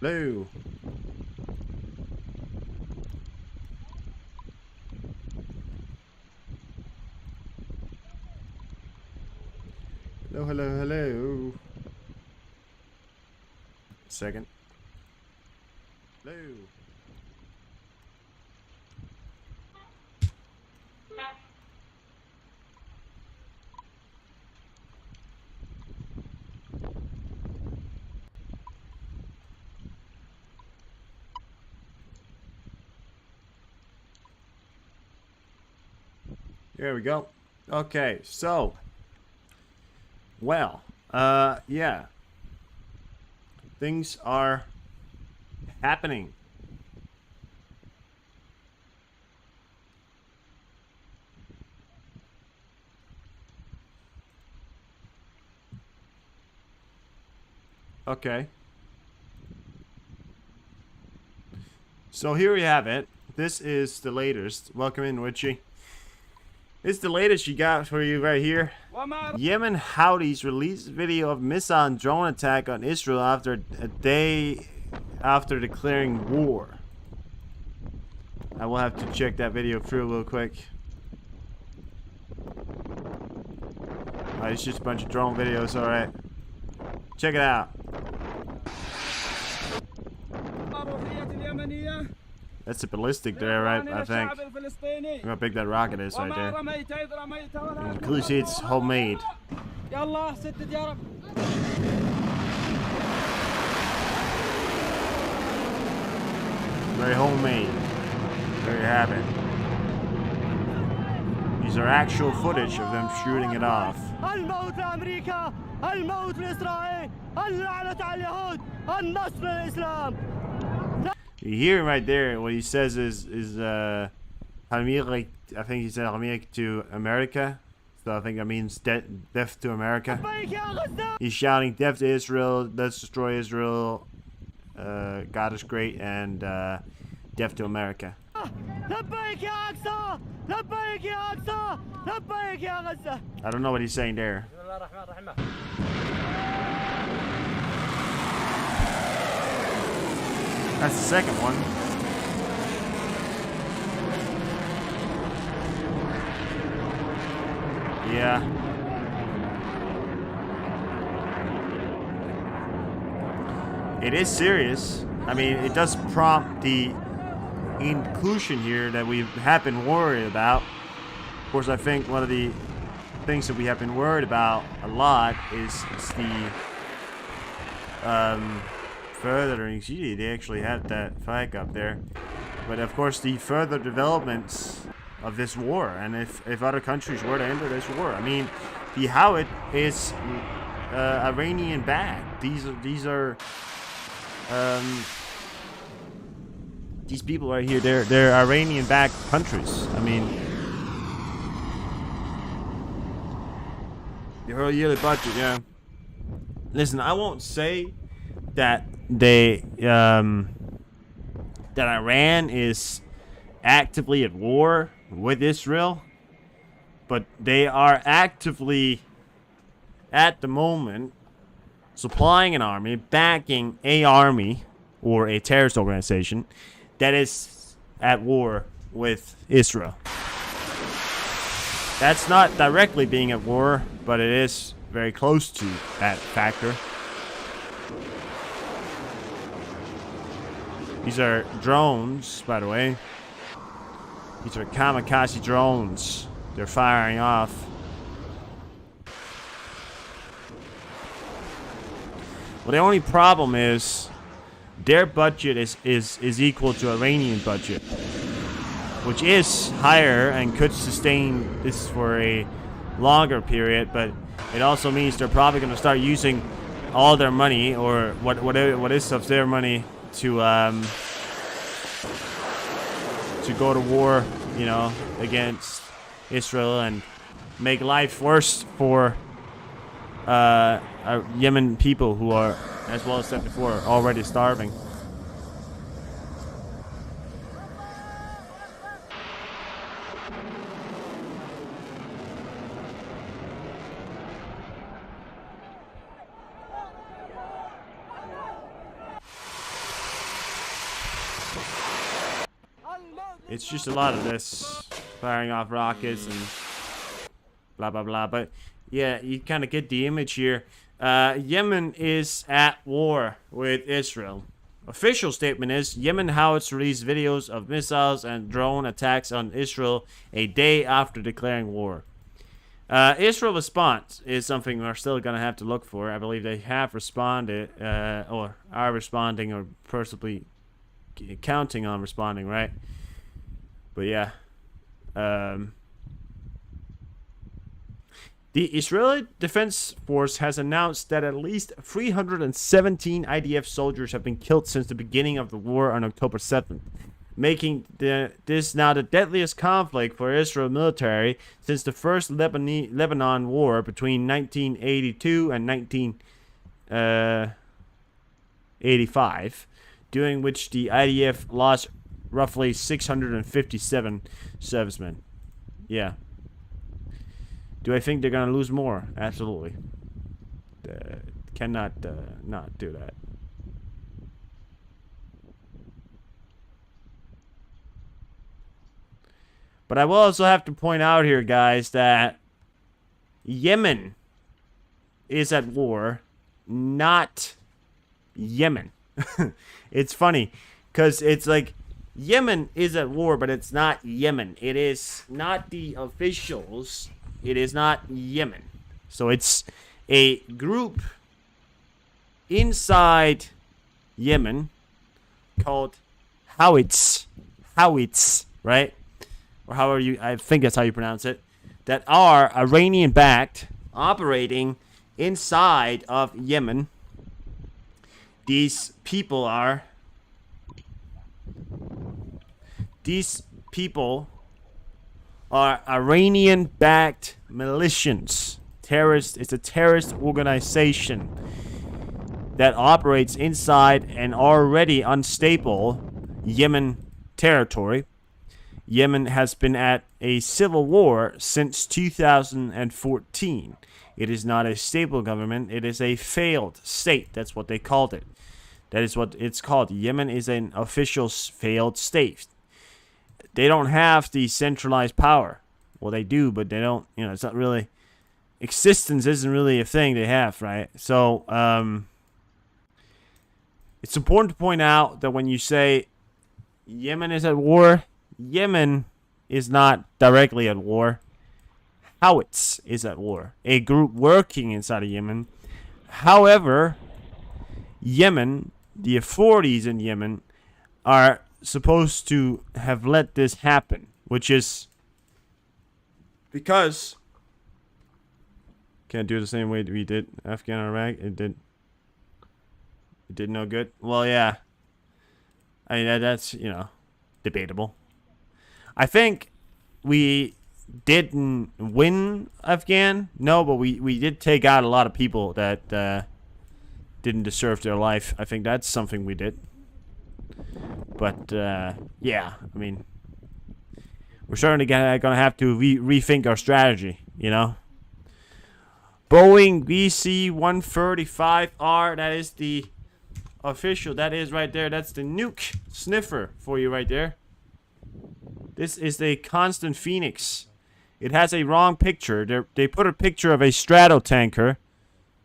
Hello. Hello, hello, hello. Second. Hello. There we go. Okay, so. Well, yeah. Things are happening. Okay. So here we have it. This is the latest. Welcome in, Witchy. It's the latest you got for you right here. Yemen Houthis released video of missile and drone attack on Israel after a day after declaring war. I will have to check that video through real quick. It's just a bunch of drone videos, alright. Check it out. That's a ballistic there, right? I think. Look how big that rocket is right there. You can clearly see it's homemade. Very homemade. There you have it. These are actual footage of them shooting it off. You hear right there what he says is I think he said America to America. So I think that means death to America. He's shouting death to Israel, let's destroy Israel, God is great, and death to America. I don't know what he's saying there. That's the second one. Yeah. It is serious. I mean, it does prompt the inclusion here that we have been worried about. Of course, I think one of the things that we have been worried about a lot is the further. See, they actually have that flag up there. But of course, the further developments of this war, and if other countries were to enter this war, I mean, the Houthi is Iranian backed. These people right here, they're Iranian backed countries. I mean, the whole yearly budget, yeah. Listen, I won't say that that Iran is actively at war with Israel, but they are actively at the moment supplying an army, backing a army or a terrorist organization that is at war with Israel. That's not directly being at war, but it is very close to that factor. These are drones, by the way. These are kamikaze drones. They're firing off. Well, the only problem is their budget is equal to Iranian budget, which is higher and could sustain this for a longer period, but it also means they're probably going to start using all their money, or what is of their money, to go to war, you know, against Israel and make life worse for Yemen people who are, as well as said before, already starving. It's just a lot of this. Firing off rockets and blah, blah, blah. But, yeah, you kind of get the image here. Yemen is at war with Israel. Official statement is Yemen Houthis released videos of missiles and drone attacks on Israel a day after declaring war. Israel response is something we're still going to have to look for. I believe they have responded, or are responding, or possibly counting on responding, right? But yeah. The Israeli Defense Force has announced that at least 317 IDF soldiers have been killed since the beginning of the war on October 7th, making this now the deadliest conflict for Israel military since the first Lebanon war between 1982 and 1985, during which the IDF lost roughly 657 servicemen. Yeah. Do I think they're going to lose more? Absolutely. Cannot not do that. But I will also have to point out here, guys, that Yemen is at war, not Yemen. It's funny, because it's like Yemen is at war, but it's not Yemen. It is not the officials. It is not Yemen. So it's a group inside Yemen called Houthis. Houthis, right? Or however you, I think that's how you pronounce it, that are Iranian-backed, operating inside of Yemen. These people are Iranian-backed militias. Terrorist. It's a terrorist organization that operates inside an already unstable Yemen territory. Yemen has been at a civil war since 2014. It is not a stable government. It is a failed state. That's what they called it. That is what it's called. Yemen is an official failed state. They don't have the centralized power. Well, they do, but they don't, you know, it's not really, existence isn't really a thing they have, right? So, it's important to point out that when you say Yemen is at war, Yemen is not directly at war. Houthis is at war. A group working inside of Yemen. However, Yemen, the authorities in Yemen, are supposed to have let this happen, which is because can't do it the same way we did Afghan or Iraq. It did no good. Well, yeah. I mean, that's, you know, debatable. I think we didn't win Afghan. No, but we did take out a lot of people that didn't deserve their life. I think that's something we did. But, yeah, I mean, we're certainly going to have to rethink our strategy, you know? Boeing BC-135R, that is the official, that is right there. That's the nuke sniffer for you right there. This is the Constant Phoenix. It has a wrong picture. They put a picture of a Stratotanker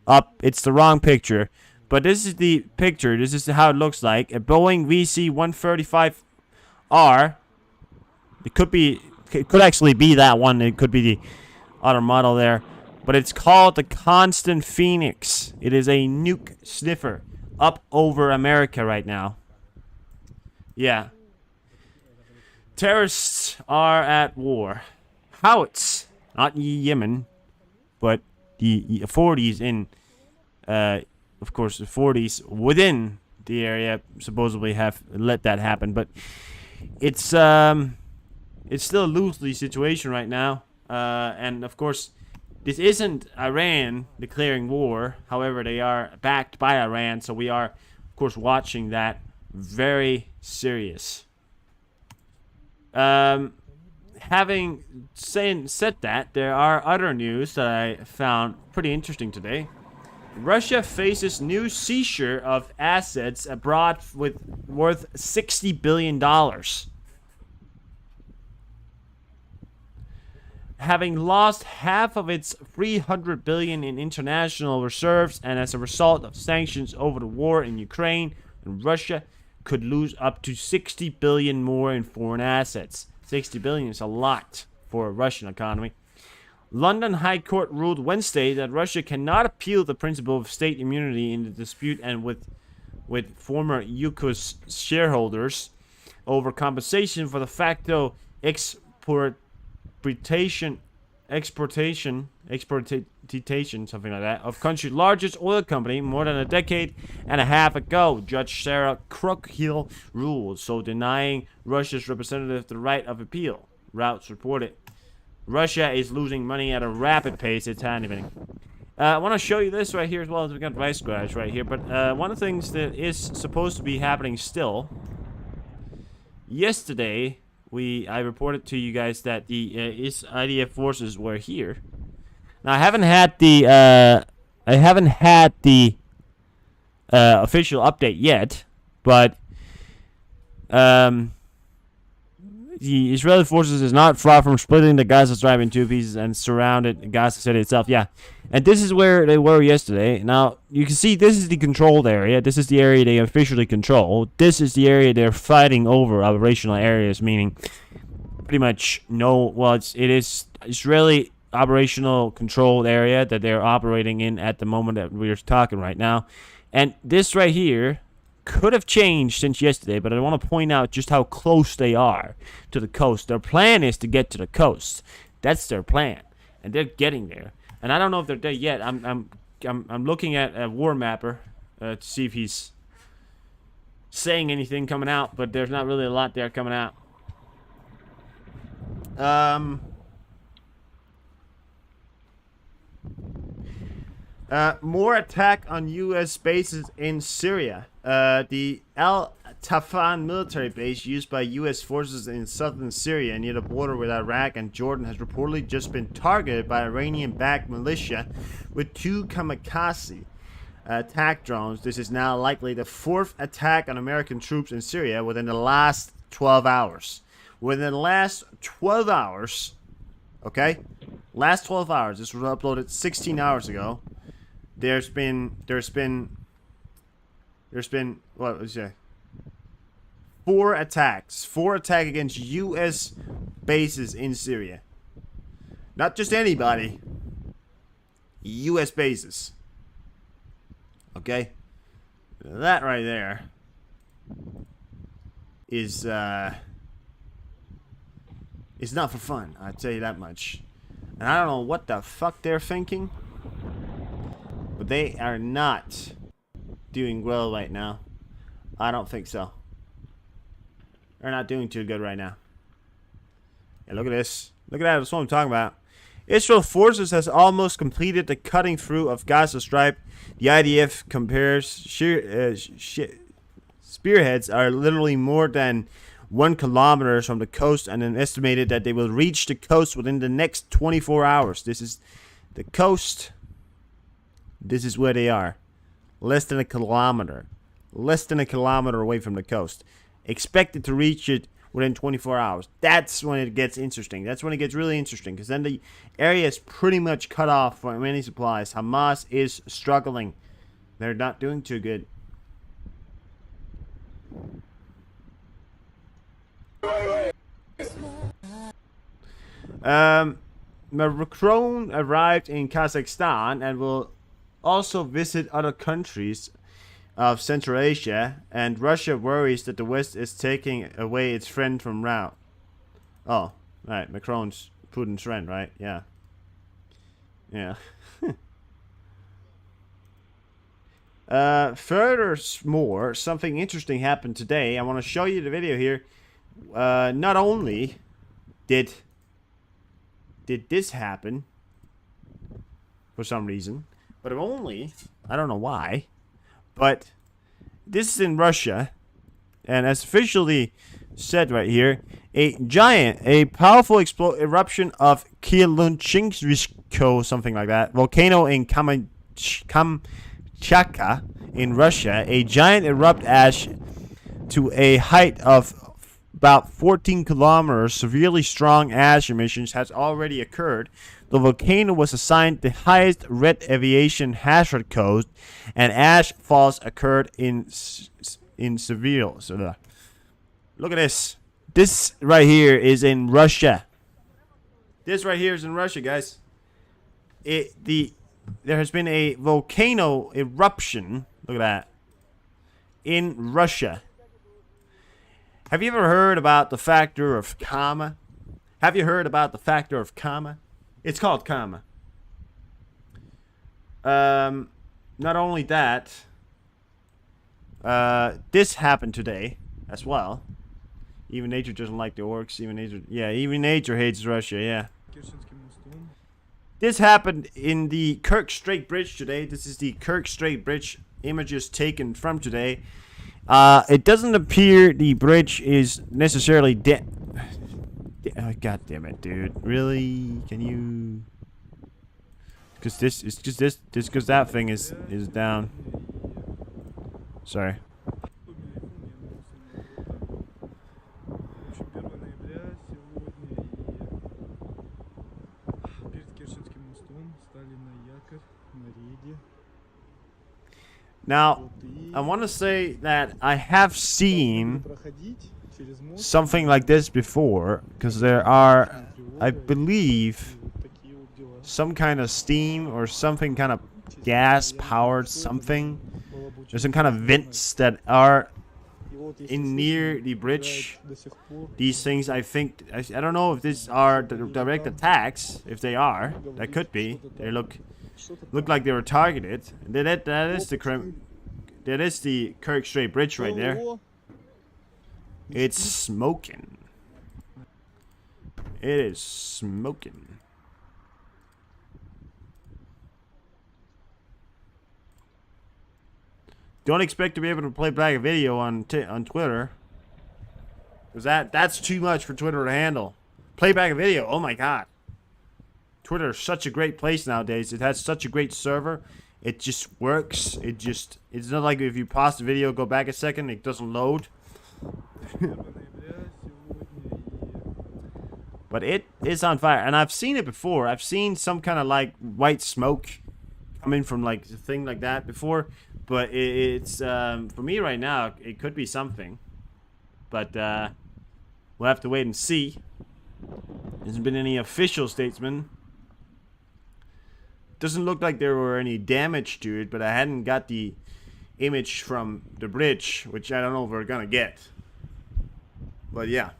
up. It's the wrong picture. But this is the picture. This is how it looks like. A Boeing VC-135R. It could actually be that one. It could be the other model there. But it's called the Constant Phoenix. It is a nuke sniffer up over America right now. Yeah. Terrorists are at war. Houthis, not Yemen, but the authorities in, of course, the authorities within the area supposedly have let that happen. But it's still a loosely situation right now. And of course, this isn't Iran declaring war. However, they are backed by Iran, so we are, of course, watching that very serious. Having said that, there are other news that I found pretty interesting today. Russia faces new seizure of assets abroad worth $60 billion. having lost half of its 300 billion in international reserves, and as a result of sanctions over the war in Ukraine, and Russia could lose up to 60 billion more in foreign assets. 60 billion is a lot for a Russian economy. London High Court ruled Wednesday that Russia cannot appeal the principle of state immunity in the dispute and with former Yukos shareholders over compensation for the facto exportation, something like that, of country's largest oil company more than a decade and a half ago. Judge Sarah Crookhill ruled, so denying Russia's representative the right of appeal. Routes reported. Russia is losing money at a rapid pace. It's happening. I want to show you this right here as well. We got Vice Garage right here, but one of the things that is supposed to be happening still. Yesterday, I reported to you guys that the IDF forces were here. Now I haven't had the official update yet, but the Israeli forces is not far from splitting the Gaza Strip in two pieces and surrounded Gaza City itself. Yeah, and this is where they were yesterday. Now, you can see this is the controlled area. This is the area they officially control. This is the area they're fighting over operational areas, meaning pretty much it is Israeli operational controlled area that they're operating in at the moment that we're talking right now. And this right here could have changed since yesterday, but I want to point out just how close they are to the coast. Their plan is to get to the coast. That's their plan, and they're getting there. And I don't know if they're there yet. I'm looking at a war mapper to see if he's saying anything coming out, but there's not really a lot there coming out. More attack on U.S. bases in Syria. The Al Tafan military base used by U.S. forces in southern Syria near the border with Iraq and Jordan has reportedly just been targeted by Iranian-backed militia with 2 kamikaze attack drones. This is now likely the 4th attack on American troops in Syria within the last 12 hours. Within the last 12 hours, okay? Last 12 hours. This was uploaded 16 hours ago. There's been what was it? 4 attacks. 4 attacks against U.S. bases in Syria. Not just anybody. U.S. bases. Okay? That right there is not for fun. I'll tell you that much. And I don't know what the fuck they're thinking, but they are not doing well right now. I don't think so. They're not doing too good right now. Yeah, look at this. Look at that. That's what I'm talking about. Israel forces has almost completed the cutting through of Gaza Strip. The IDF compares spearheads are literally more than 1 kilometer from the coast, and then estimated that they will reach the coast within the next 24 hours. This is the coast. This is where they are. Less than a kilometer. Less than a kilometer away from the coast. Expected to reach it within 24 hours. That's when it gets interesting. That's when it gets really interesting, because then the area is pretty much cut off from any supplies. Hamas is struggling. They're not doing too good. Macron arrived in Kazakhstan and will also visit other countries of Central Asia, and Russia worries that the West is taking away its friend from route. Oh, right, Macron's Putin's friend, right? Yeah. Yeah. Furthermore, something interesting happened today. I want to show you the video here. Not only did this happen for some reason, but I don't know why, but this is in Russia, and as officially said right here, a powerful eruption of Kilunchynsko, something like that, volcano in Kamchatka in Russia, a giant erupt ash to a height of about 14 kilometers, severely strong ash emissions has already occurred. The volcano was assigned the highest red aviation hazard code, and ash falls occurred in Seville. So, look at this. This right here is in Russia. This right here is in Russia, guys. There has been a volcano eruption. Look at that. In Russia. Have you ever heard about the factor of karma? Have you heard about the factor of karma? It's called karma. Not only that, this happened today as well. Even nature doesn't like the orcs. Even nature hates Russia. Yeah. This happened in the Kerch Strait Bridge today. This is the Kerch Strait Bridge. Images taken from today. It doesn't appear the bridge is necessarily dead. Oh, God damn it, dude! Really? Can you? Because this is just this because that thing is down. Sorry. Now, I want to say that I have seen something like this before, because there are, I believe, some kind of steam or something kind of gas-powered something. There's some kind of vents that are in near the bridge. These things, I think, I don't know if these are direct attacks. If they are, that could be. They look like they were targeted. That is the Kerch Strait Bridge right there. It's smoking. It is smoking. Don't expect to be able to play back a video on Twitter, because that's too much for Twitter to handle. Play back a video. Oh my God. Twitter is such a great place nowadays. It has such a great server. It just works. It's not like if you pause the video, go back a second, it doesn't load. But it is on fire, and I've seen it before. I've seen some kind of like white smoke coming from like a thing like that before. But it's for me right now, it could be something. But we'll have to wait and see. There hasn't been any official statement. Doesn't look like there were any damage to it, but I hadn't got the image from the bridge, which I don't know if we're gonna get. But yeah.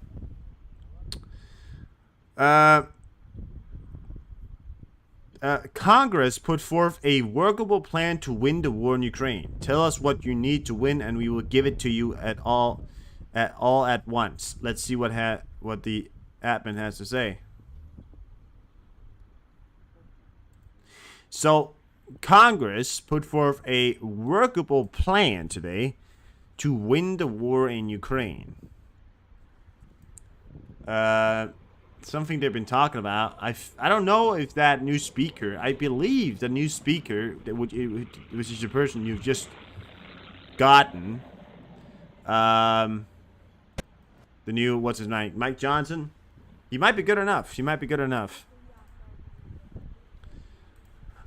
Congress put forth a workable plan to win the war in Ukraine. Tell us what you need to win, and we will give it to you at once. Let's see what the admin has to say. So, Congress put forth a workable plan today to win the war in Ukraine. Something they've been talking about. I don't know if that new speaker, I believe the new speaker, which is the person you've just gotten, the new, what's his name, Mike Johnson, he might be good enough. He might be good enough.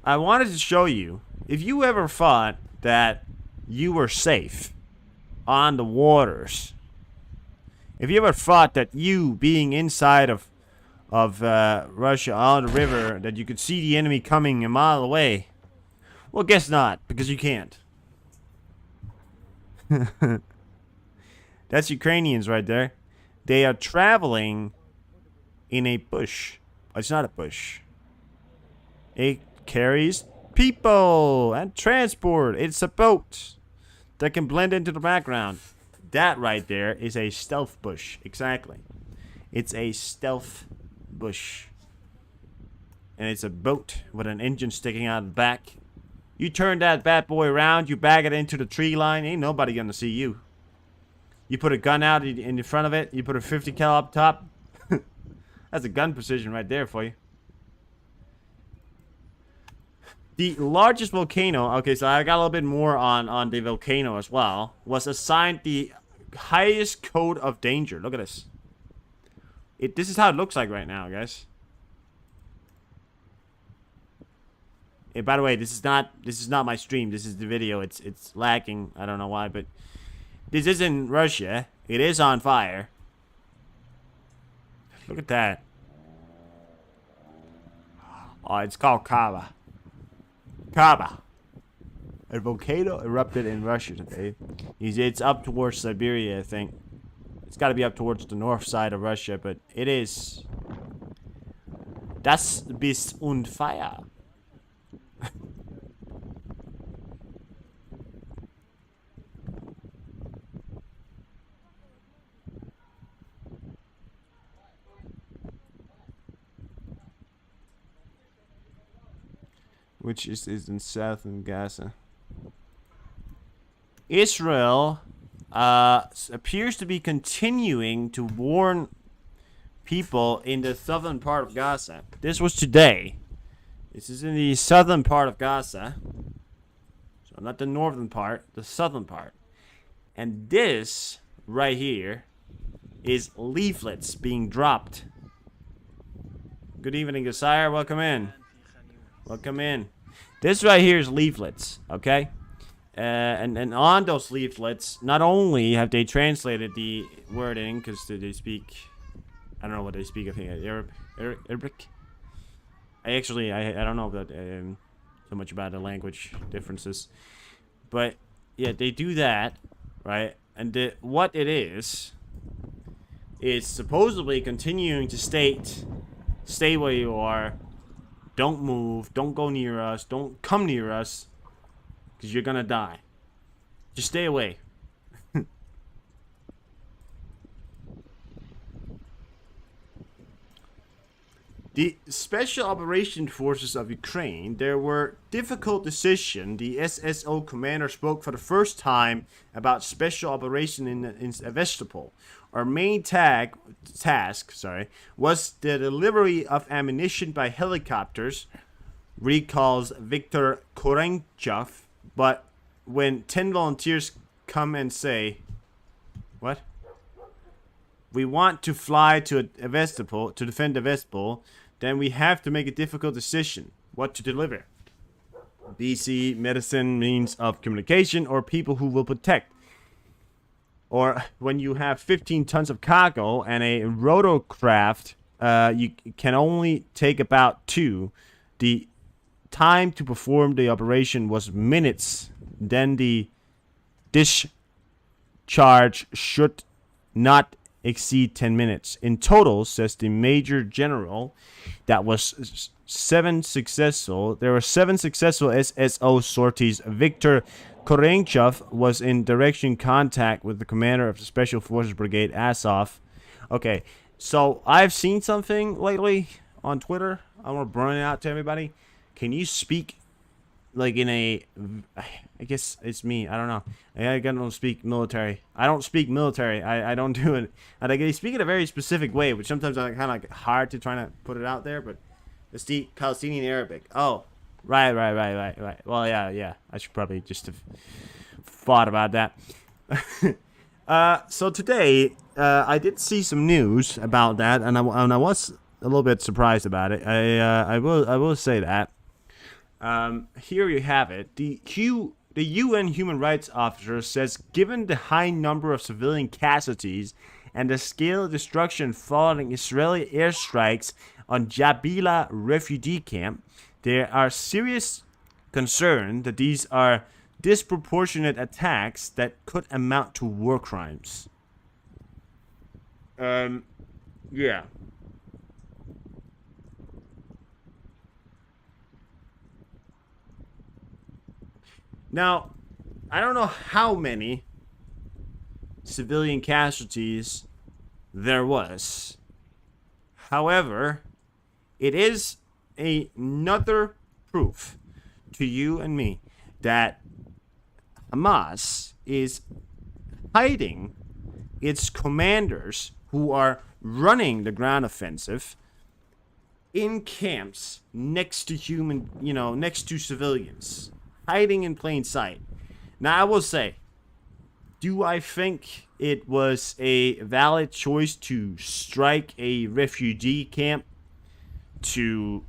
I wanted to show you, if you ever thought that you were safe on the waters, if you ever thought that you being inside of Russia on the river, that you could see the enemy coming a mile away, well, guess not, because you can't. That's Ukrainians right there. They are traveling in a bush. It's not a bush. It carries people and transport. It's a boat that can blend into the background. That right there is a stealth bush. Exactly. It's a stealth bush. And it's a boat with an engine sticking out of the back. You turn that bad boy around, you bag it into the tree line, ain't nobody gonna see you. You put a gun out in front of it, you put a 50 cal up top. That's a gun precision right there for you. The largest volcano, okay, so I got a little bit more on the volcano as well, was assigned the highest code of danger. Look at this. This is how it looks like right now, guys. Hey, by the way, this is not my stream. This is the video. It's lagging. I don't know why, but this isn't Russia. It is on fire. Look at that. Oh, it's called Kaba. Kaba. A volcano erupted in Russia today. It's up towards Siberia, I think. It's got to be up towards the north side of Russia, but it is. Das bist und Feier. Which is in southern Gaza. Israel appears to be continuing to warn people in the southern part of Gaza. This was today. This is in the southern part of Gaza. So not the northern part, the southern part. And this right here is leaflets being dropped. Good evening, Desire. Welcome in. Welcome in. This right here is leaflets, okay? And on those leaflets, not only have they translated the wording, because they speak, I don't know what they speak, I think Arabic. I don't know about so much about the language differences, but yeah, they do that, right? And what it is supposedly continuing to state, stay where you are, don't move, don't go near us, don't come near us, because you're gonna die. Just stay away. The Special Operation Forces of Ukraine, there were difficult decisions. The SSO commander spoke for the first time about special operation in Sevastopol. Our main task was the delivery of ammunition by helicopters, recalls Viktor Korenchov. But when 10 volunteers come and say, what? We want to fly to Sevastopol to defend Sevastopol, then we have to make a difficult decision what to deliver. BC, medicine, means of communication, or people who will protect. Or when you have 15 tons of cargo and a rotorcraft, you can only take about 2. The time to perform the operation was minutes. Then the discharge should not exceed 10 minutes. In total, says the Major General, that was 7 successful. There were 7 successful SSO sorties. Viktor Korenchov was in direct contact with the commander of the Special Forces Brigade, Azov. Okay, so I've seen something lately on Twitter. I want to burn it out to everybody. Can you speak like in a, I guess it's me, I don't know. I don't speak military. I don't speak military. I don't do it. And I speak in a very specific way, which sometimes I kind of like hard to try to put it out there, but it's the Palestinian Arabic. Oh, right. Well, yeah. I should probably just have thought about that. So today, I did see some news about that, and I was a little bit surprised about it. I will say that. Here you have it. The UN Human Rights Officer says, given the high number of civilian casualties and the scale of destruction following Israeli airstrikes on Jabalia refugee camp, there are serious concern that these are disproportionate attacks that could amount to war crimes. Yeah. Now, I don't know how many civilian casualties there was. However, it is another proof to you and me that Hamas is hiding its commanders who are running the ground offensive in camps next to next to civilians. Hiding in plain sight. Now, I will say, Do I think it was a valid choice to strike a refugee camp to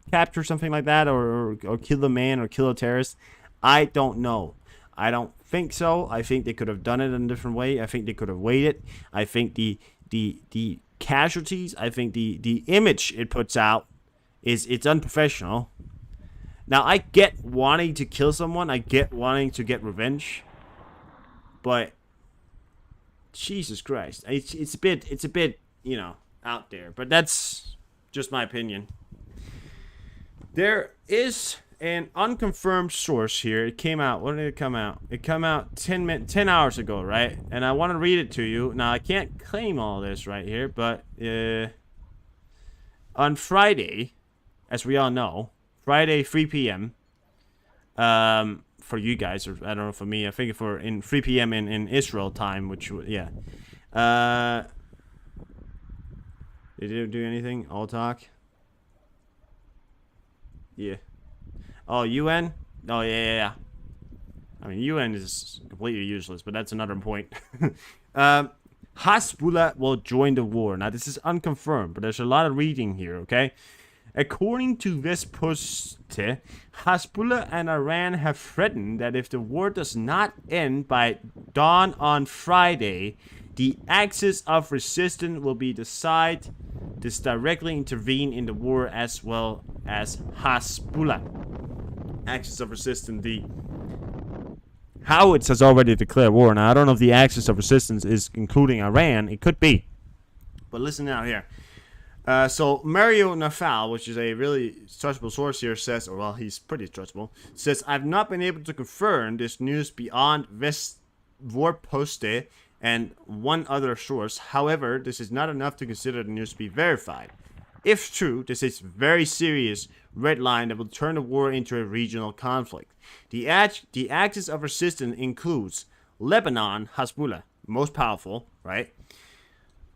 capture something like that, or kill a man or kill a terrorist? I don't know. I don't think so. I think they could have done it in a different way. I think they could have waited. I think the casualties, I think the image it puts out it's unprofessional. Now, I get wanting to kill someone. I get wanting to get revenge. But Jesus Christ, it's a bit, out there. But that's just my opinion. There is an unconfirmed source here. It came out. When did it come out? It came out 10 hours ago, right? And I want to read it to you. Now, I can't claim all this right here, but on Friday, as we all know, Friday 3 p.m. For you guys, or I don't know, for me, I think for in 3 p.m. in Israel time, which yeah. Did it do anything? All talk. Yeah. Oh, UN? Oh, yeah. I mean, UN is completely useless, but that's another point. Hezbollah will join the war. Now, this is unconfirmed, but there's a lot of reading here, okay? According to this post, Hezbollah and Iran have threatened that if the war does not end by dawn on Friday, the Axis of Resistance will be decided to directly intervene in the war, as well as Hezbollah. Axis of Resistance, the Howitz has already declared war. Now, I don't know if the Axis of Resistance is including Iran. It could be. But listen now here. So Mario Nafal, which is a really trustable source here, says, or well, he's pretty trustable, says, I've not been able to confirm this news beyond Vorposte and one other source. However, this is not enough to consider the news to be verified. If true, this is very serious red line that will turn the war into a regional conflict. The axis of resistance includes Lebanon, Hezbollah, most powerful, right?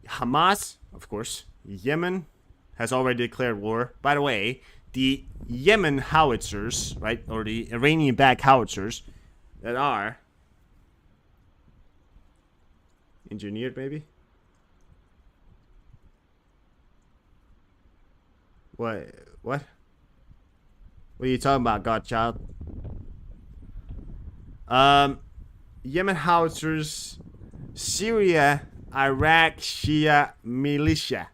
Hamas, of course. Yemen has already declared war. By the way, the Yemen howitzers, right, or the Iranian-backed howitzers that are engineered, maybe? What? What are you talking about, Godchild? Yemen howitzers, Syria, Iraq, Shia militia.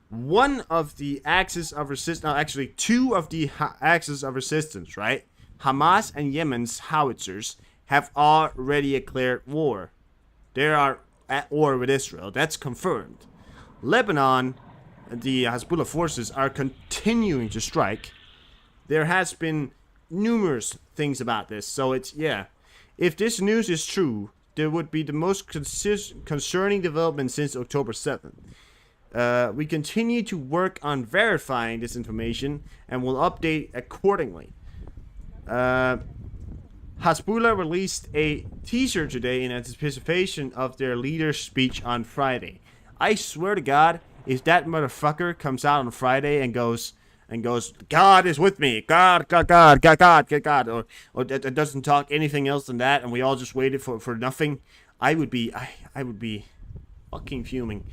One of the axis of resistance, no, actually two of the axis of resistance, right? Hamas and Yemen's howitzers have already declared war. They are at war with Israel. That's confirmed. Lebanon, the Hezbollah forces are continuing to strike. There has been numerous things about this. So it's, yeah. If this news is true, there would be the most concerning development since October 7th. We continue to work on verifying this information and will update accordingly. Hezbollah released a teaser today in anticipation of their leader's speech on Friday. I swear to God, if that motherfucker comes out on Friday and goes, God is with me, God, or doesn't talk anything else than that, and we all just waited for nothing, I would be fucking fuming.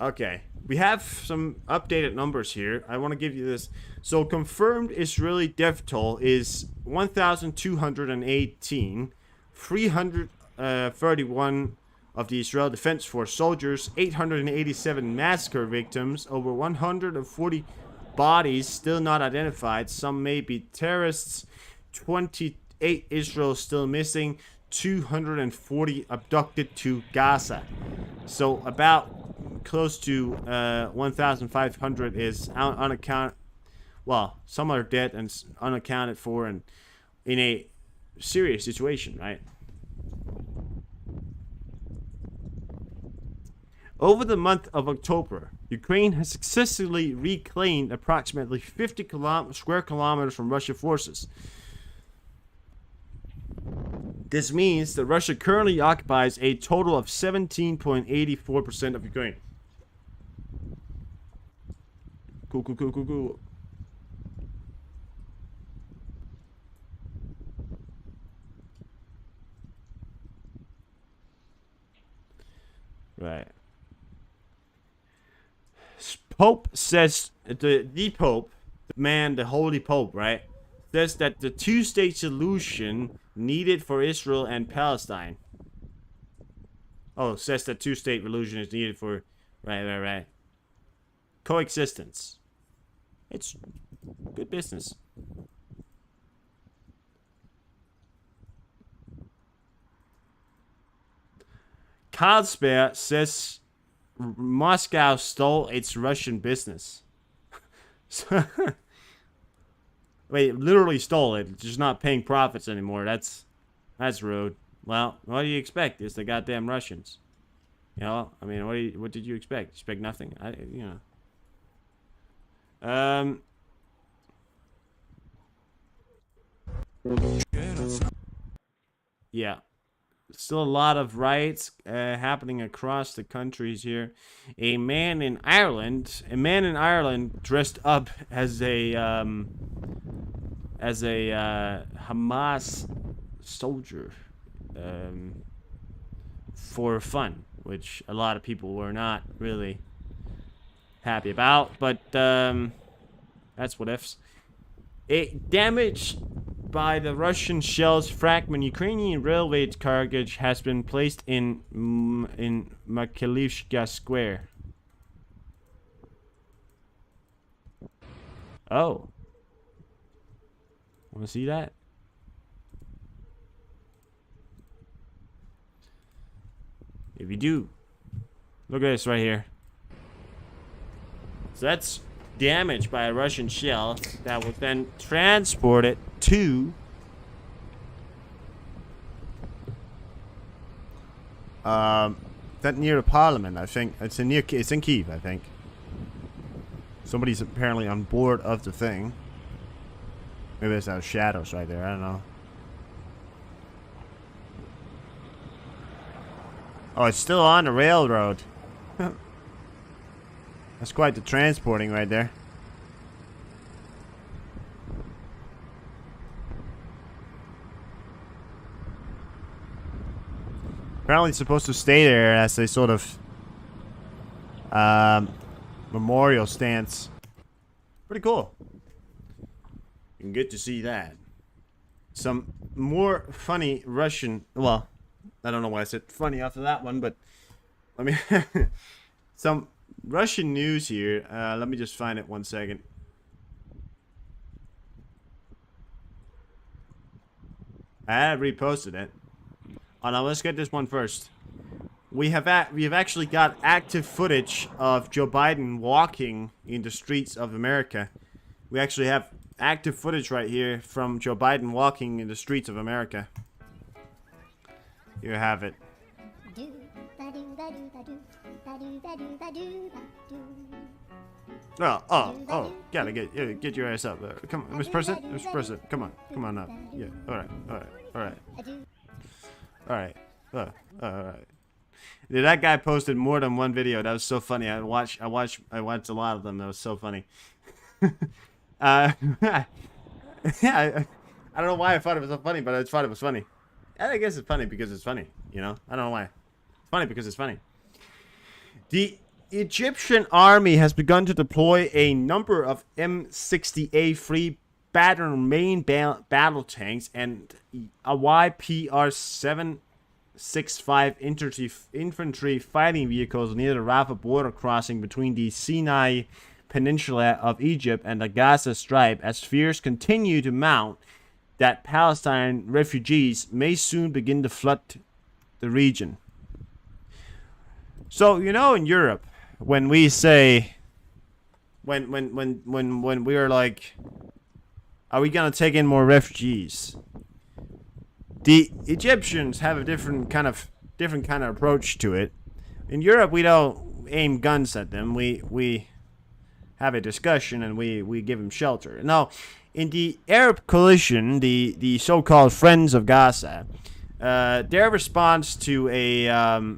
Okay, we have some updated numbers here. I want to give you this. So confirmed Israeli death toll is 1,218, 331 of the Israel Defense Force soldiers, 887 massacre victims, over 140 bodies still not identified. Some may be terrorists, 28 Israel still missing, 240 abducted to Gaza. So about close to 1,500 is unaccounted. Well, some are dead and unaccounted for, and in a serious situation, right? Over the month of October, Ukraine has successfully reclaimed approximately 50 square kilometers from Russian forces. This means that Russia currently occupies a total of 17.84% of Ukraine. Cool. Right. Pope says, the Pope, the man, the Holy Pope, right, says that the two-state solution needed for Israel and Palestine. Oh, says that two-state solution is needed for, right. Coexistence. It's good business. Carlsberg says Moscow stole its Russian business. Wait, literally stole it. Just not paying profits anymore. That's rude. Well, what do you expect? It's the goddamn Russians. You know, I mean, what did you expect? Expect nothing? Yeah. Still a lot of riots happening across the countries here. A man in Ireland dressed up as a Hamas soldier for fun, which a lot of people were not really happy about, but that's what ifs. Damage by the Russian shells fragment, Ukrainian railway carriage has been placed in Makilivka Square. Oh. Want to see that? If you do, look at this right here. So that's damaged by a Russian shell that was then transported to that near the parliament. I think it's in Kyiv, I think. Somebody's apparently on board of the thing. Maybe there's our shadows right there, I don't know. Oh, it's still on the railroad. That's quite the transporting right there. Apparently it's supposed to stay there as a sort of memorial stance. Pretty cool. You can get to see that. Some more funny Russian, well, I don't know why I said funny after that one, but I mean some Russian news here. Let me just find it 1 second. I have reposted it. Oh no, let's get this one first. We have actually got active footage of Joe Biden walking in the streets of America. We actually have active footage right here from Joe Biden walking in the streets of America. Here you have it. Oh, gotta get your ass up. Come on, Mr. President, come on up. Yeah, alright. Dude, that guy posted more than one video. That was so funny. I watched a lot of them. That was so funny. Yeah, I don't know why I thought it was so funny, but I thought it was funny. I guess it's funny because it's funny, you know? I don't know why. It's funny because it's funny. The Egyptian army has begun to deploy a number of M60A free battle main battle tanks and a YPR 765 infantry fighting vehicles near the Rafah border crossing between the Sinai Peninsula of Egypt and the Gaza Strip as fears continue to mount that Palestine refugees may soon begin to flood the region. So, you know, in Europe, when we say, when we are like, are we gonna take in more refugees? The Egyptians have a different kind of approach to it. In Europe, we don't aim guns at them. We have a discussion and we give them shelter. Now, in the Arab coalition, the so-called Friends of Gaza, their response to a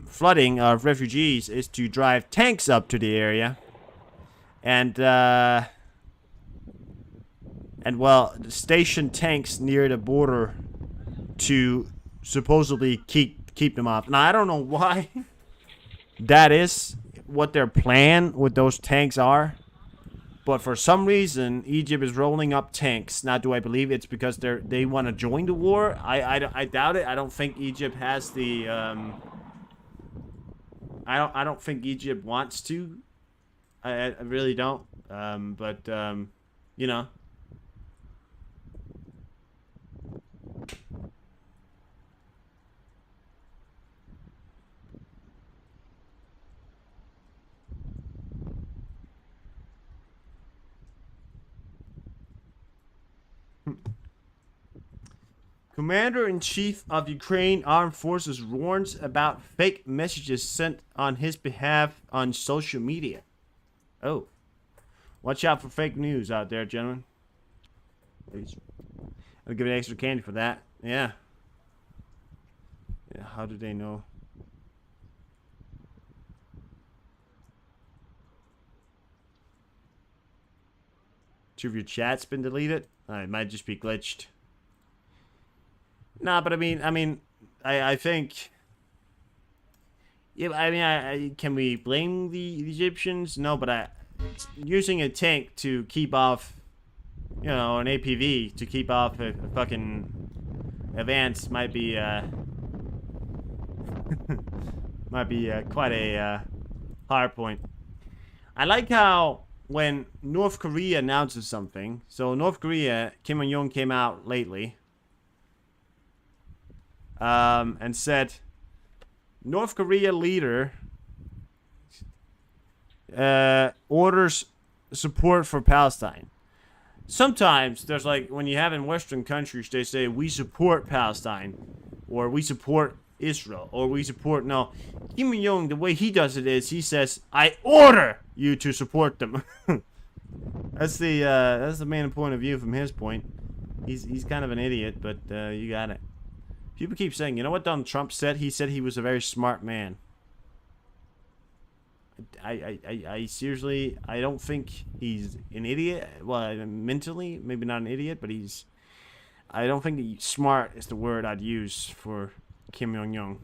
flooding of refugees is to drive tanks up to the area, and well, station tanks near the border to supposedly keep them off. Now I don't know why that is what their plan with those tanks are. But for some reason, Egypt is rolling up tanks. Now, do I believe it's because they want to join the war? I doubt it. I don't think Egypt has the I don't think Egypt wants to. I really don't. You know. Commander-in-Chief of Ukraine Armed Forces warns about fake messages sent on his behalf on social media. Oh. Watch out for fake news out there, gentlemen. Please. I'll give it extra candy for that. Yeah. Yeah, how do they know? Two of your chat's been deleted? It might just be glitched. Nah, but I think. Yeah, can we blame the Egyptians? No, but using a tank to keep off, you know, an APV to keep off a fucking advance might be quite a hard point. I like how when North Korea announces something, so North Korea, Kim Jong-un came out lately. And said, North Korea leader orders support for Palestine. Sometimes there's like, when you have in Western countries, they say, we support Palestine, or we support Israel, or we support, no. Kim Jong-un, the way he does it is, he says, I order you to support them. That's the main point of view from his point. He's kind of an idiot, but you got it. People keep saying, you know what Donald Trump said? He said he was a very smart man. I seriously, I don't think he's an idiot. Well, mentally, maybe not an idiot, but I don't think smart is the word I'd use for Kim Jong-un.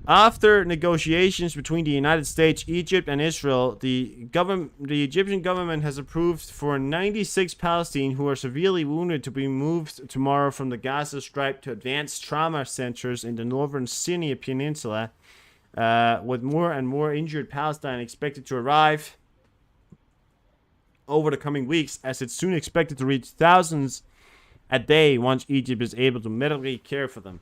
After negotiations between the United States, Egypt, and Israel, the Egyptian government has approved for 96 Palestinians who are severely wounded to be moved tomorrow from the Gaza Strip to advanced trauma centers in the northern Sinai Peninsula, with more and more injured Palestinians expected to arrive over the coming weeks, as it's soon expected to reach thousands a day once Egypt is able to medically care for them.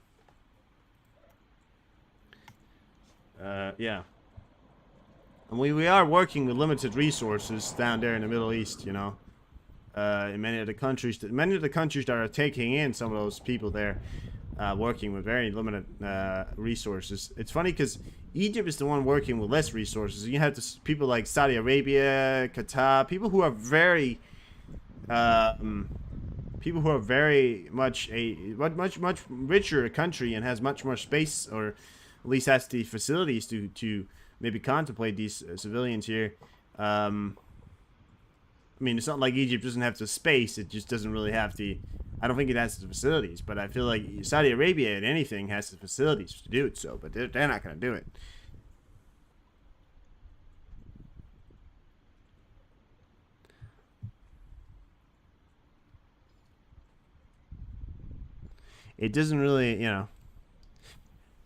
Yeah. And we are working with limited resources down there in the Middle East, you know. In many of the countries that are taking in some of those people there, working with very limited resources. It's funny because Egypt is the one working with less resources. You have people like Saudi Arabia, Qatar, people who are very much a much richer country and has much more space, or at least has the facilities to maybe contemplate these civilians here. I mean, it's not like Egypt doesn't have the space. It just doesn't really have the... I don't think it has the facilities, but I feel like Saudi Arabia, and anything, has the facilities to do it so, but they're not going to do it. It doesn't really, you know...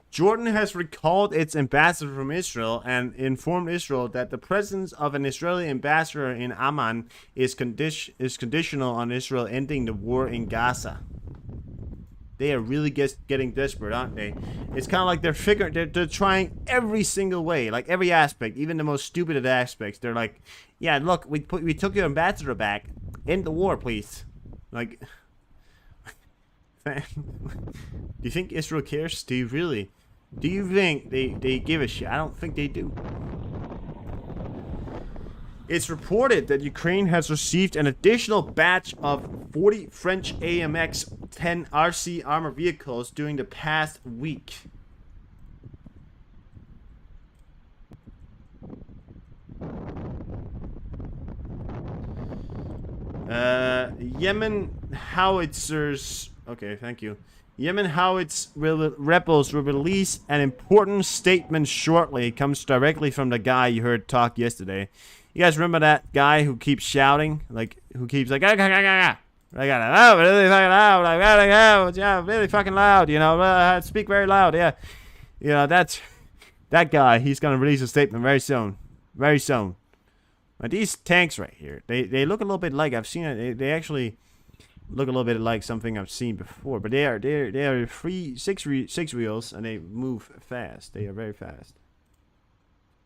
Jordan has recalled its ambassador from Israel and informed Israel that the presence of an Israeli ambassador in Amman is conditional on Israel ending the war in Gaza. They are really getting desperate, aren't they? It's kind of like they're trying every single way, like every aspect, even the most stupid of the aspects. They're like, yeah, look, we took your ambassador back. End the war, please. Like, do you think Israel cares? Do you really? Do you think they give a shit? I don't think they do. It's reported that Ukraine has received an additional batch of 40 French AMX-10 RC armor vehicles during the past week. Yemen howitzers. Okay, thank you. Yemen howitz rebels will release an important statement shortly. It comes directly from the guy you heard talk yesterday. You guys remember that guy who keeps shouting? Like, who keeps like, I got it, oh, really fucking loud, like, yeah, really fucking loud, you know, speak very loud, yeah. You know, that's, that guy, he's gonna release a statement very soon. Very soon. But these tanks right here, they look a little bit like, I've seen it, they actually look a little bit like something I've seen before, but they are six wheels, and they move fast. They are very fast.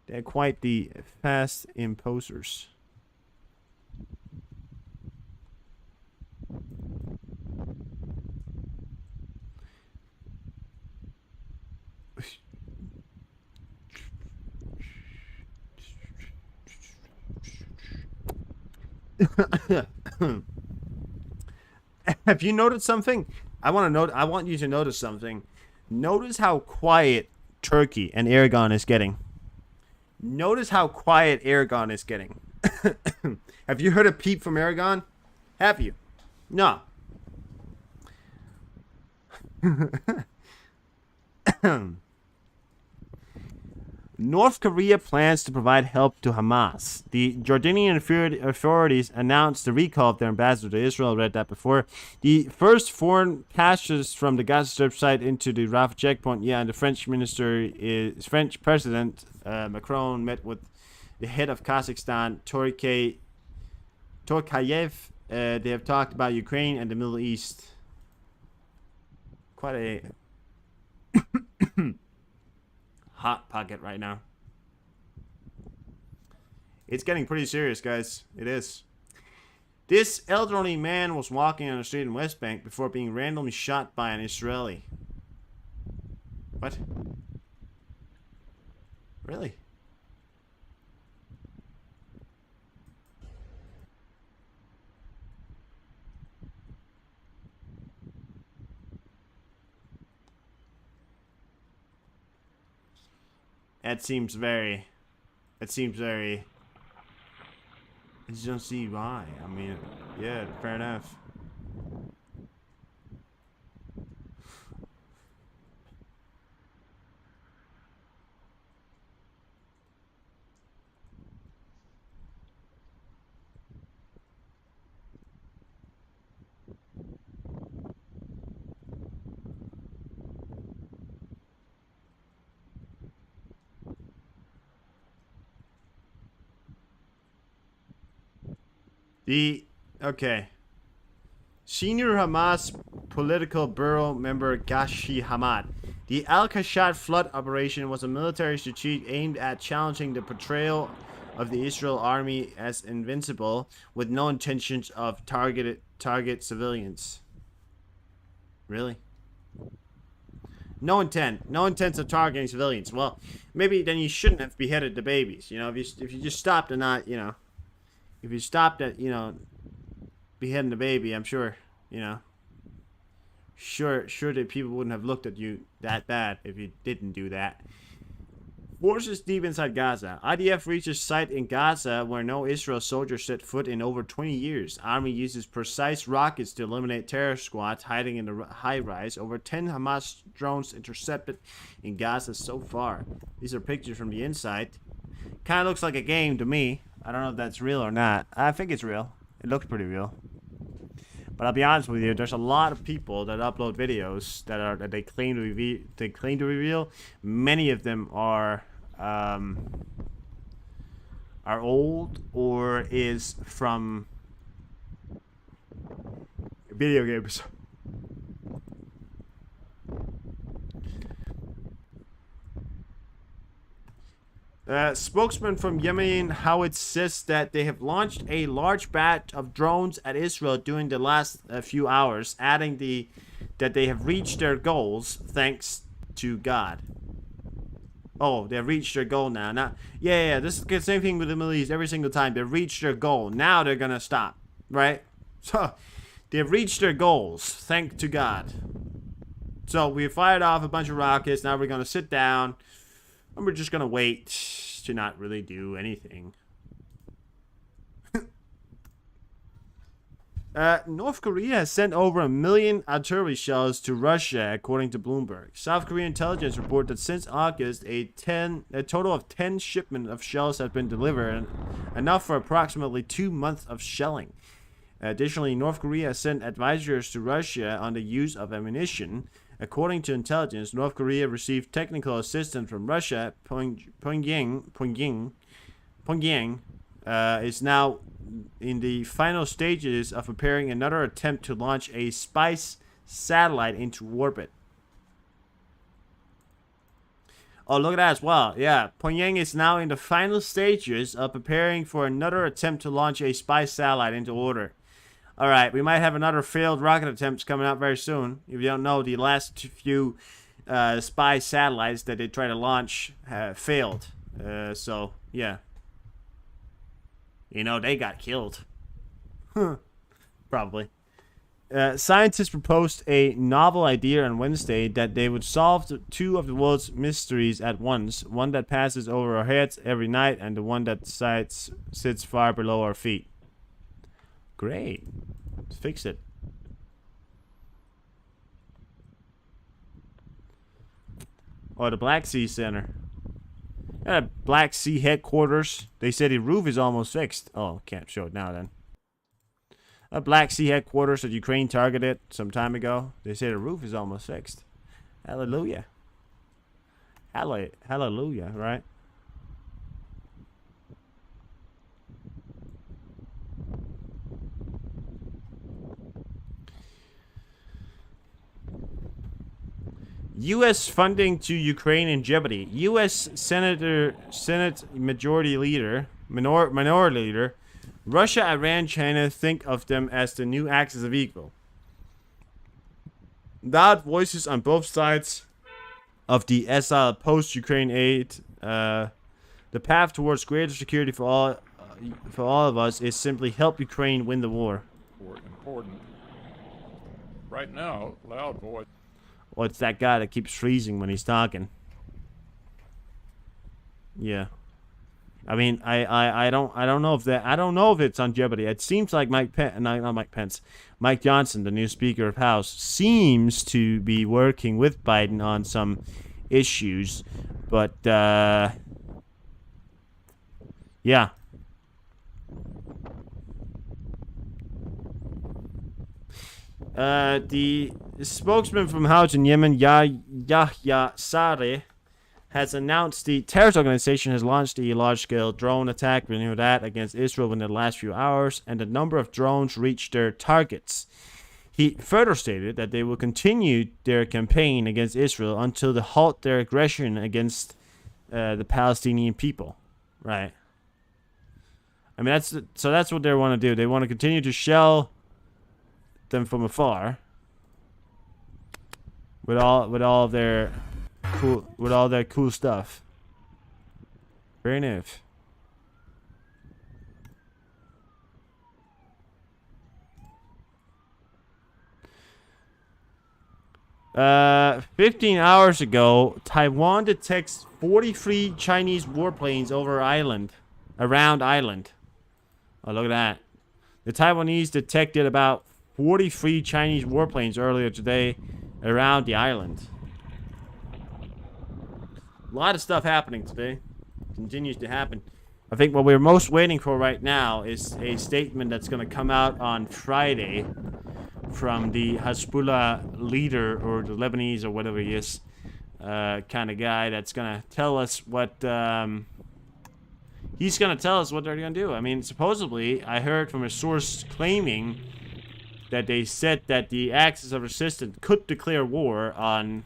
They're quite the fast imposers. Have you noticed something? I want you to notice something. Notice how quiet Turkey and Aragon is getting. Notice how quiet Aragon is getting. Have you heard a peep from Aragon? Have you? No. North Korea plans to provide help to Hamas. The Jordanian authorities announced the recall of their ambassador to Israel. I read that before. The first foreign passengers from the Gaza Strip site into the Rafah checkpoint. Yeah, and the French President Macron met with the head of Kazakhstan, Tokayev. They have talked about Ukraine and the Middle East. Quite a hot pocket right now. It's getting pretty serious, guys. It is. This elderly man was walking on the street in West Bank before being randomly shot by an Israeli. What? Really? It seems very, I just don't see why. I mean, yeah, fair enough. Okay. Senior Hamas political bureau member Ghashi Hamad. The Al-Qashat flood operation was a military strategy aimed at challenging the portrayal of the Israel army as invincible, with no intentions of target civilians. Really? No intents of targeting civilians. Well, maybe then you shouldn't have beheaded the babies. You know, if you just stopped and not, you know, if you stopped at, you know, beheading the baby, I'm sure, you know, sure that people wouldn't have looked at you that bad if you didn't do that. Forces deep inside Gaza. IDF reaches site in Gaza where no Israel soldiers set foot in over 20 years. Army uses precise rockets to eliminate terror squads hiding in the high-rise. Over 10 Hamas drones intercepted in Gaza so far. These are pictures from the inside. Kind of looks like a game to me. I don't know if that's real or not. I think it's real. It looks pretty real. But I'll be honest with you, there's a lot of people that upload videos that they claim to reveal. Many of them are old or is from video games. Spokesman from Yemen Howitz says that they have launched a large batch of drones at Israel during the last few hours, adding that they have reached their goals thanks to God. Oh, they've reached their goal now. Yeah. This is the same thing with the Middle East every single time. They've reached their goal. Now they're gonna stop, right? So they've reached their goals. Thank to God. So we fired off a bunch of rockets. Now we're gonna sit down and we're just gonna wait to not really do anything. North Korea has sent over 1 million artillery shells to Russia, according to Bloomberg. South Korean intelligence report that since August, a total of 10 shipments of shells have been delivered, enough for approximately 2 months of shelling. Additionally, North Korea has sent advisors to Russia on the use of ammunition. According to intelligence, North Korea received technical assistance from Russia. Pyongyang is now in the final stages of preparing another attempt to launch a spy satellite into orbit. Oh, look at that as well. Yeah, Pyongyang is now in the final stages of preparing for another attempt to launch a spy satellite into orbit. Alright, we might have another failed rocket attempts coming out very soon. If you don't know, the last few spy satellites that they tried to launch failed. So, yeah. You know, they got killed. Probably. Scientists proposed a novel idea on Wednesday that they would solve two of the world's mysteries at once. One that passes over our heads every night and the one that sits far below our feet. Great. Let's fix it. Or the Black Sea Center. Black Sea headquarters. They said the roof is almost fixed. Oh, can't show it now then. A Black Sea headquarters that Ukraine targeted some time ago. They say the roof is almost fixed. Hallelujah. Hallelujah, right? U.S. funding to Ukraine in jeopardy. U.S. Senate Minority Leader, Russia, Iran, China think of them as the new axis of evil. Loud voices on both sides of the SL post-Ukraine aid. The path towards greater security for all of us is simply help Ukraine win the war. Important. Right now, loud voice. Well, it's that guy that keeps freezing when he's talking. Yeah. I mean, I don't know if it's on jeopardy. It seems like Mike Johnson, the new Speaker of House, seems to be working with Biden on some issues, but yeah. The spokesman from House in Yemen, Yahya Sareh, has announced the terrorist organization has launched a large-scale drone attack against Israel within the last few hours, and a number of drones reached their targets. He further stated that they will continue their campaign against Israel until they halt their aggression against the Palestinian people. Right. I mean, that's what they want to do. They want to continue to shell them from afar with all their cool stuff. Very nice. Uh, 15 hours ago, Taiwan detects 43 Chinese warplanes around island. Oh, look at that. The Taiwanese detected about 43 Chinese warplanes earlier today around the island. A lot of stuff happening today. Continues to happen. I think what we're most waiting for right now is a statement that's going to come out on Friday from the Hezbollah leader, or the Lebanese, or whatever he is, kind of guy that's going to tell us what... he's going to tell us what they're going to do. I mean, supposedly, I heard from a source claiming that they said that the Axis of Resistance could declare war on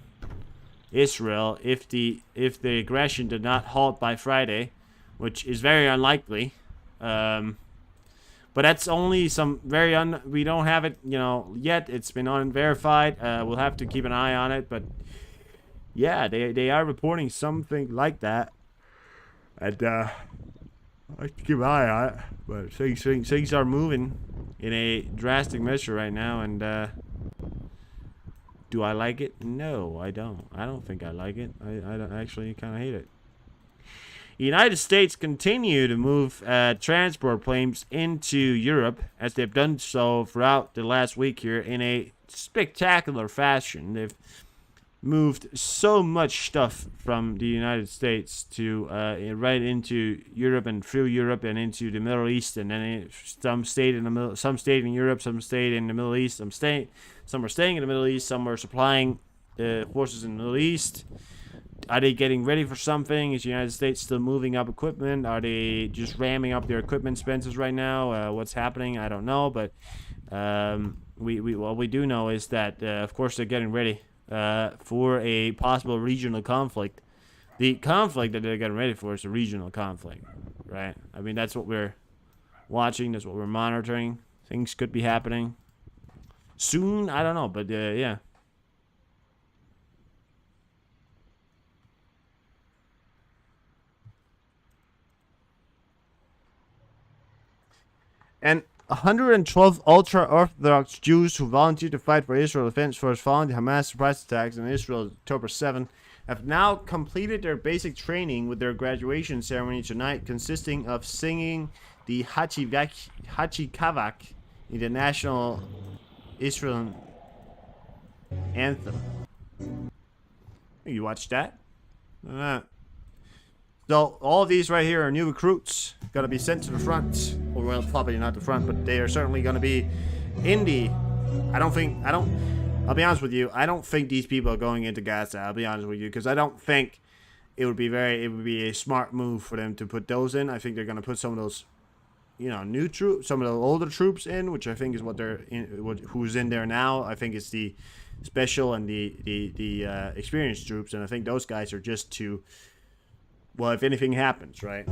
Israel if the aggression did not halt by Friday, which is very unlikely. But that's only some we don't have it, yet. It's been unverified. We'll have to keep an eye on it, but yeah, they are reporting something like that. And I keep an eye on it, but things are moving in a drastic measure right now. And do I like it? No, I don't. I don't think I like it. I don't, actually kind of hate it. The United States continue to move transport planes into Europe, as they've done so throughout the last week here in a spectacular fashion. They've moved so much stuff from the United States to right into Europe and through Europe and into the Middle East, and then some stayed in the middle, some stayed in Europe, some stayed in the Middle East, some are staying in the Middle East, some are supplying forces in the Middle East. Are they getting ready for something? Is the United States still moving up equipment? Are they just ramming up their equipment expenses right now? What's happening? I don't know, but what we do know is that of course they're getting ready for a possible regional conflict. The conflict that they're getting ready for is a regional conflict, right? I mean, that's what we're watching. That's what we're monitoring. Things could be happening soon. I don't know, but yeah. And 112 ultra-Orthodox Jews who volunteered to fight for Israel Defense Force following the Hamas surprise attacks in Israel October 7 have now completed their basic training with their graduation ceremony tonight, consisting of singing the Hachikavak in the national Israel anthem. You watched that? So all of these right here are new recruits gonna be sent to the front. Well, probably not the front, but they are certainly gonna be in the. I'll be honest with you. I don't think these people are going into Gaza. I'll be honest with you, because I don't think it would be a smart move for them to put those in. I think they're gonna put some of those, new troops, some of the older troops in, which I think is what they're in. Who's in there now? I think it's the special and the experienced troops, and I think those guys are just to. Well, if anything happens, right?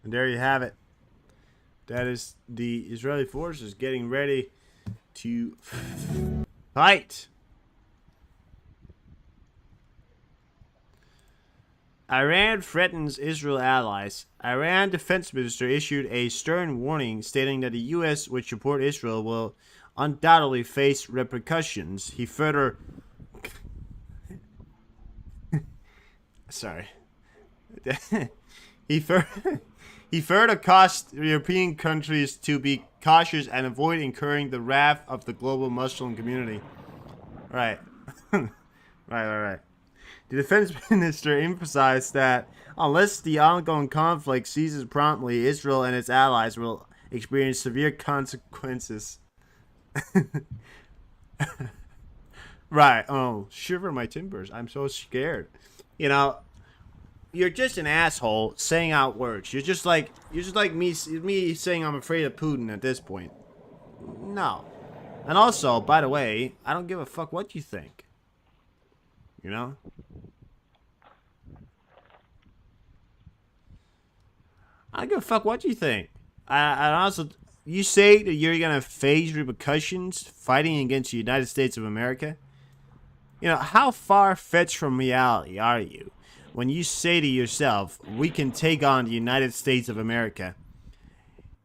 And there you have it. That is the Israeli forces getting ready to fight. Iran threatens Israel allies. Iran defense minister issued a stern warning stating that the U.S., which support Israel, will undoubtedly face repercussions. He further... Sorry. He further cautioned European countries to be cautious and avoid incurring the wrath of the global Muslim community. Right. Right. The defense minister emphasized that unless the ongoing conflict ceases promptly, Israel and its allies will experience severe consequences. Right. Oh, shiver my timbers. I'm so scared. You're just an asshole saying out words. You're just like me saying I'm afraid of Putin at this point. No. And also, by the way, I don't give a fuck what you think. I don't give a fuck what you think. I also, you say that you're gonna face repercussions fighting against the United States of America. How far-fetched from reality are you? when you say to yourself, we can take on the United States of America,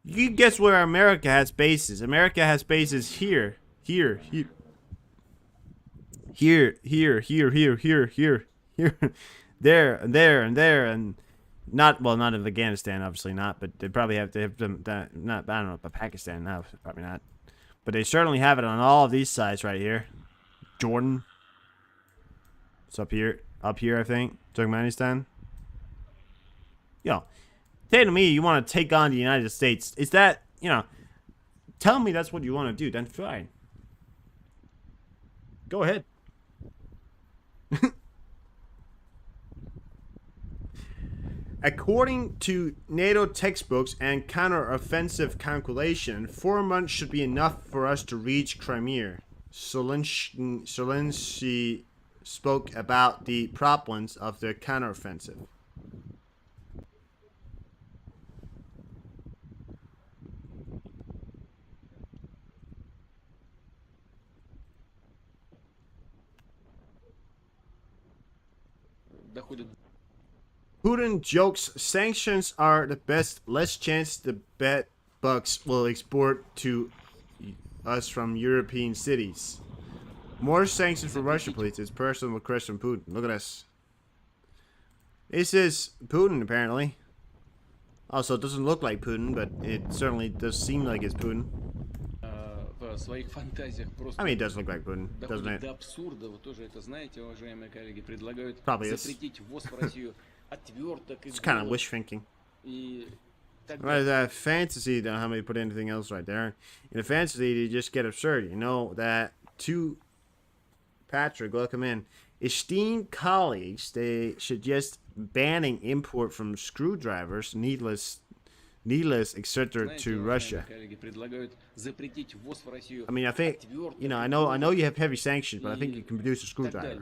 you guess where America has bases? America has bases here, here, here, here, here, here, here, here, here, here, there, and there, and there, and not, well, not in Afghanistan, obviously not, but they probably have to have them, not, I don't know, but Pakistan, no, probably not. But they certainly have it on all of these sides right here. Jordan. It's up here, I think. Turkmenistan. Yo, say to me you want to take on the United States. Is that, you know, tell me that's what you want to do, then fine. Go ahead. According to NATO textbooks and counter-offensive calculation, 4 months should be enough for us to reach Crimea. Zelensky spoke about the problems of the counteroffensive. Putin jokes sanctions are the best. Less chance the bed bugs will export to us from European cities. More sanctions for Russia, please. It's personal request from Putin. Look at this. This is Putin, apparently. Also, it doesn't look like Putin, but it certainly does seem like it's Putin. I mean, it does look like Putin, doesn't it? Probably is. It's kind of wish thinking. Well, that fantasy, don't have me put anything else right there. In a fantasy, you just get absurd. You know that to Patrick, welcome in. Esteemed colleagues, they suggest banning import from screwdrivers, needless, etc. to Russia. I mean, I think, you know, I know you have heavy sanctions, but I think you can produce a screwdriver.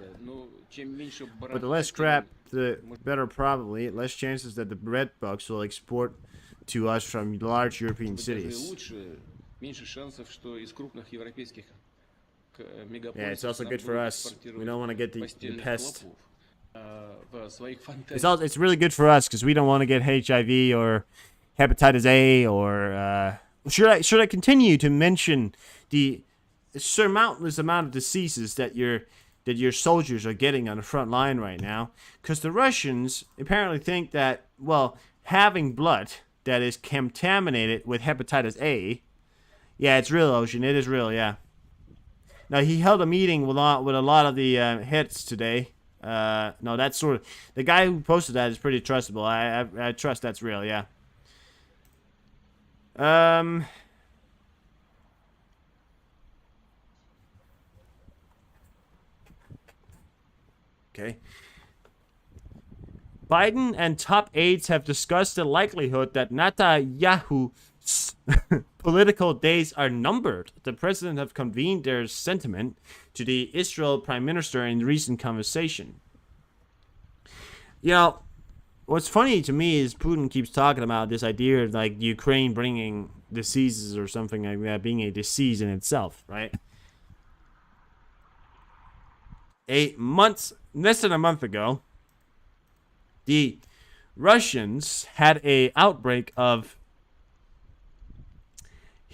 But the less scrap, the better probably. Less chances that the bread bugs will export to us from large European cities. Yeah, it's also good for us. We don't want to get the pest. It's really good for us because we don't want to get HIV or hepatitis A or should I continue to mention the surmountless amount of diseases that your soldiers are getting on the front line right now? Because the Russians apparently think that, well, having blood that is contaminated with hepatitis A, yeah, it's real, Ocean. It is real, yeah. Now, he held a meeting with a lot of the heads today. No, that's sort of... The guy who posted that is pretty trustable. I trust that's real, yeah. Okay. Biden and top aides have discussed the likelihood that Netanyahu's political days are numbered. The president have convened their sentiment to the Israel prime minister in recent conversation. You know, what's funny to me is Putin keeps talking about this idea of like Ukraine bringing diseases or something like that being a disease in itself, right? Less than a month ago, the Russians had an outbreak of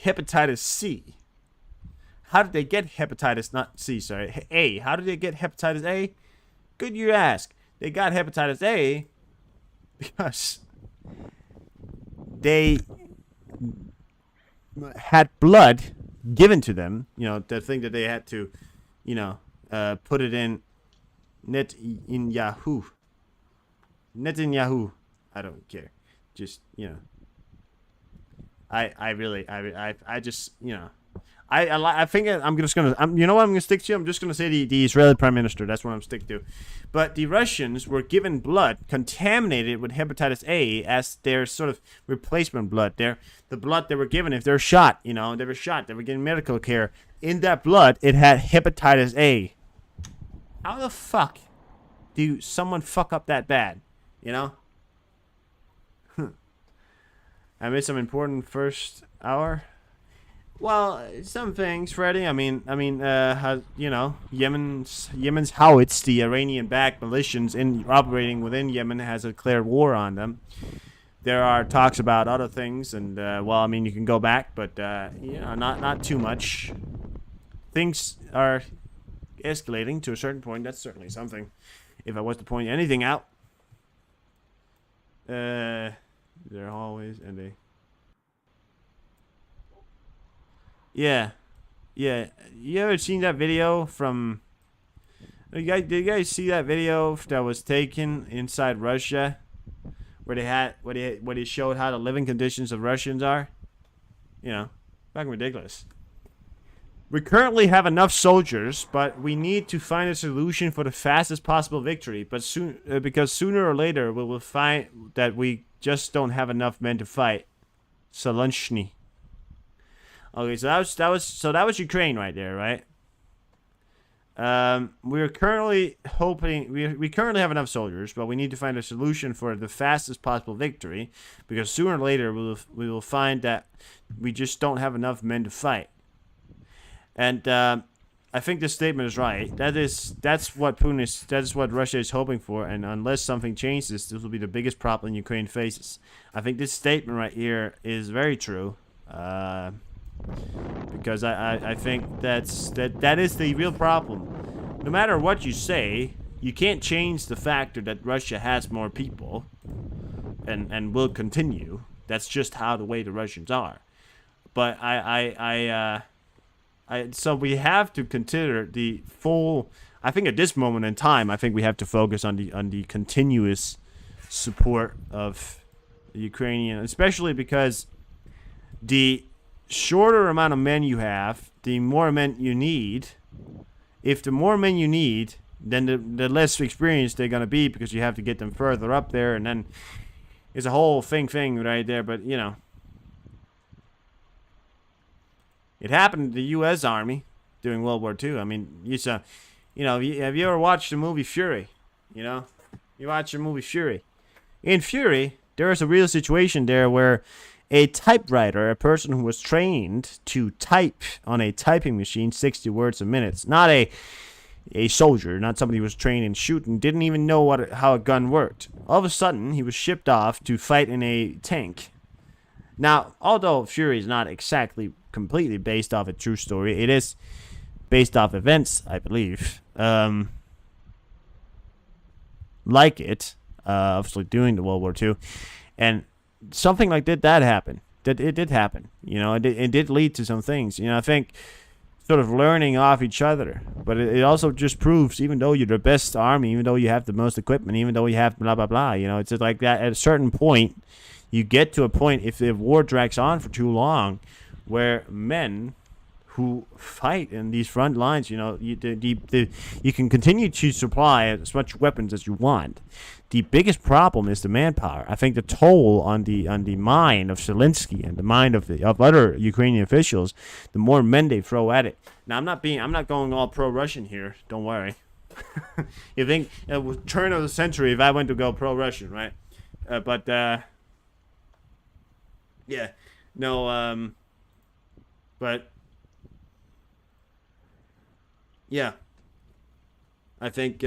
hepatitis C. How did they get hepatitis, not C, sorry, A? How did they get hepatitis A? Good you ask. They got hepatitis A because they had blood given to them. You know, the thing that they had to, you know, put it in Netanyahu. I don't care. Just, you know. I just, you know. I think I'm just gonna. You know what I'm gonna stick to? I'm just gonna say the Israeli prime minister. That's what I'm sticking to. But the Russians were given blood contaminated with hepatitis A as their sort of replacement blood. The blood they were given if they're shot. You know, they were shot. They were getting medical care. In that blood, it had hepatitis A. How the fuck do someone fuck up that bad? You know. I missed some important first hour. Well, some things, Freddie. You know, Yemen's Houthis, the Iranian-backed militias operating within Yemen, has declared war on them. There are talks about other things, and you can go back, but not too much. Things are escalating to a certain point. That's certainly something. If I was to point anything out, there are hallways and they. Yeah. Yeah. You ever seen that video from... Did you guys see that video that was taken inside Russia? Where they showed how the living conditions of Russians are? You know, fucking ridiculous. We currently have enough soldiers, but we need to find a solution for the fastest possible victory. But because sooner or later we will find that we just don't have enough men to fight. Solunchny. Okay, so that was Ukraine right there, right? We're currently hoping we currently have enough soldiers, but we need to find a solution for the fastest possible victory, because sooner or later we will find that we just don't have enough men to fight. And I think this statement is right. That's what Russia is hoping for, and unless something changes, this will be the biggest problem Ukraine faces. I think this statement right here is very true. Because I think that is the real problem. No matter what you say, you can't change the factor that Russia has more people and will continue. That's just how the way the Russians are. But so we have to consider the full. I think at this moment in time, I think we have to focus on the continuous support of the Ukrainian, especially because the shorter amount of men you have, the more men you need. If the more men you need, then the less experienced they're gonna be, because you have to get them further up there, and then it's a whole thing right there. But you know, it happened to the U.S. Army during World War II. I mean, have you ever watched the movie Fury? You know, you watch the movie Fury. In Fury, there is a real situation there where a typewriter, a person who was trained to type on a typing machine 60 words a minute, not a soldier, not somebody who was trained in shooting, didn't even know how a gun worked. All of a sudden, he was shipped off to fight in a tank. Now, although Fury is not exactly completely based off a true story, it is based off events, I believe. Like it, obviously during the World War II. And something like that happened. It did happen. You know, it did lead to some things. You know, I think sort of learning off each other. But it also just proves, even though you're the best army, even though you have the most equipment, even though you have blah, blah, blah, you know, it's just like that. At a certain point, you get to a point, if the war drags on for too long, where men who fight in these front lines, you know, you can continue to supply as much weapons as you want. The biggest problem is the manpower. I think the toll on the mind of Zelensky and the mind of other Ukrainian officials, the more men they throw at it. Now I'm not going all pro-Russian here. Don't worry. You think it was turn of the century if I went to go pro-Russian, right? Yeah, no, but yeah, I think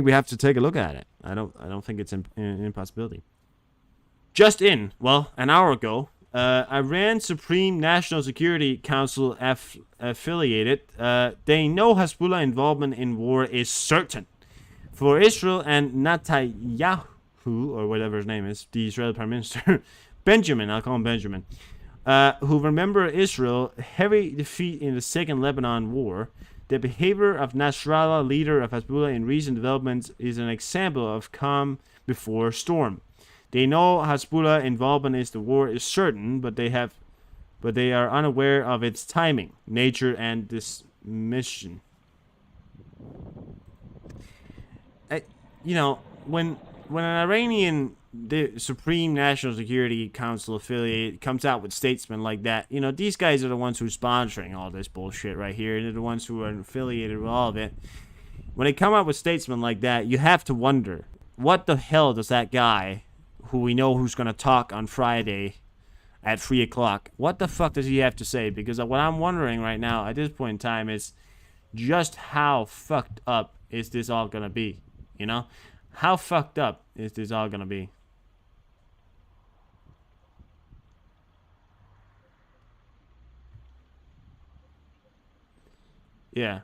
we have to take a look at it. I don't think it's an impossibility. Just an hour ago, Iran Supreme National Security Council affiliated, they know Hezbollah involvement in war is certain. For Israel and Netanyahu, or whatever his name is, the Israeli Prime Minister, Benjamin, I'll call him Benjamin, who remember Israel heavy defeat in the Second Lebanon War. The behavior of Nasrallah, leader of Hezbollah, in recent developments is an example of calm before storm. They know Hezbollah involvement in the war is certain, but they are unaware of its timing, nature, and this mission. When an Iranian, the Supreme National Security Council affiliate, comes out with statements like that, you know, these guys are the ones who are sponsoring all this bullshit right here. They're the ones who are affiliated with all of it. When they come out with statements like that, you have to wonder, what the hell does that guy, who we know who's going to talk on Friday at 3 o'clock. What the fuck does he have to say? Because what I'm wondering right now at this point in time is just how fucked up is this all gonna be? You know? How fucked up is this all gonna be? Yeah.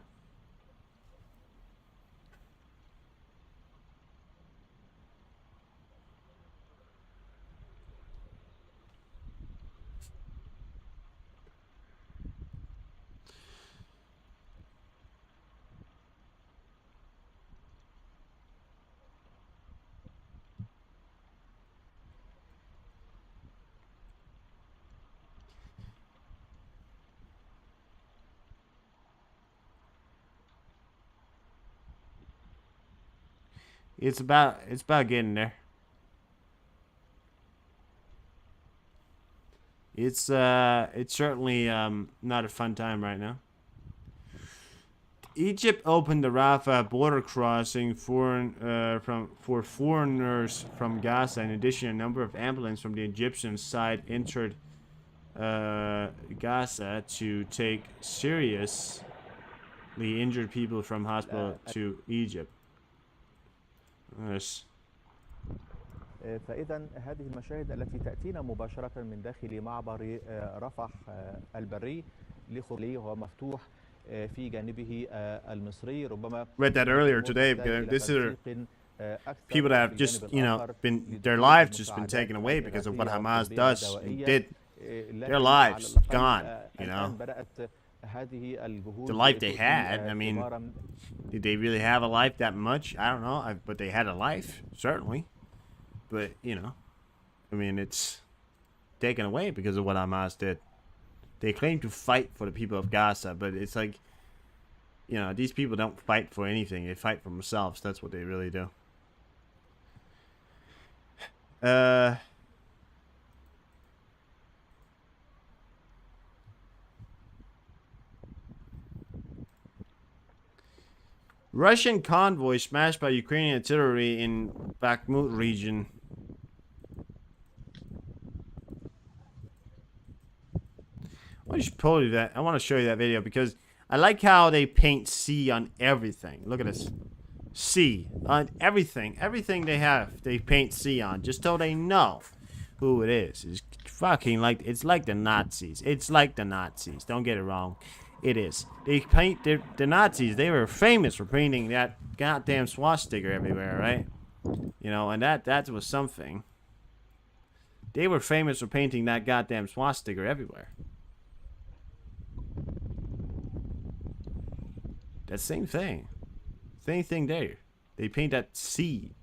It's about getting there. It's certainly not a fun time right now. Egypt opened the Rafah border crossing for foreigners from Gaza. In addition, a number of ambulances from the Egyptian side entered Gaza to take seriously injured people from hospital to Egypt. Yes. فإذا هذه المشاهد التي تأتينا مباشرة من داخل معبر رفح البري لخروجه هو مفتوح في جانبه المصري ربما read that earlier today because this is people that have just been their lives just been taken away because of what Hamas does and did. Their lives gone, the life they had. I mean, did they really have a life that much? I don't know, but they had a life, certainly. But, I mean, it's taken away because of what Hamas did. They claim to fight for the people of Gaza, but it's like, these people don't fight for anything. They fight for themselves. That's what they really do. Russian convoy smashed by Ukrainian artillery in Bakhmut region. I want to show you that video because I like how they paint C on everything. Look at this. C on everything. Everything they have, they paint C on just so they know who it is. It's fucking like, it's like the Nazis. It's like the Nazis. Don't get it wrong. It is. They paint the Nazis. They were famous for painting that goddamn swastika everywhere, right? And that was something. They were famous for painting that goddamn swastika everywhere. That same thing. Same thing there. They paint that C.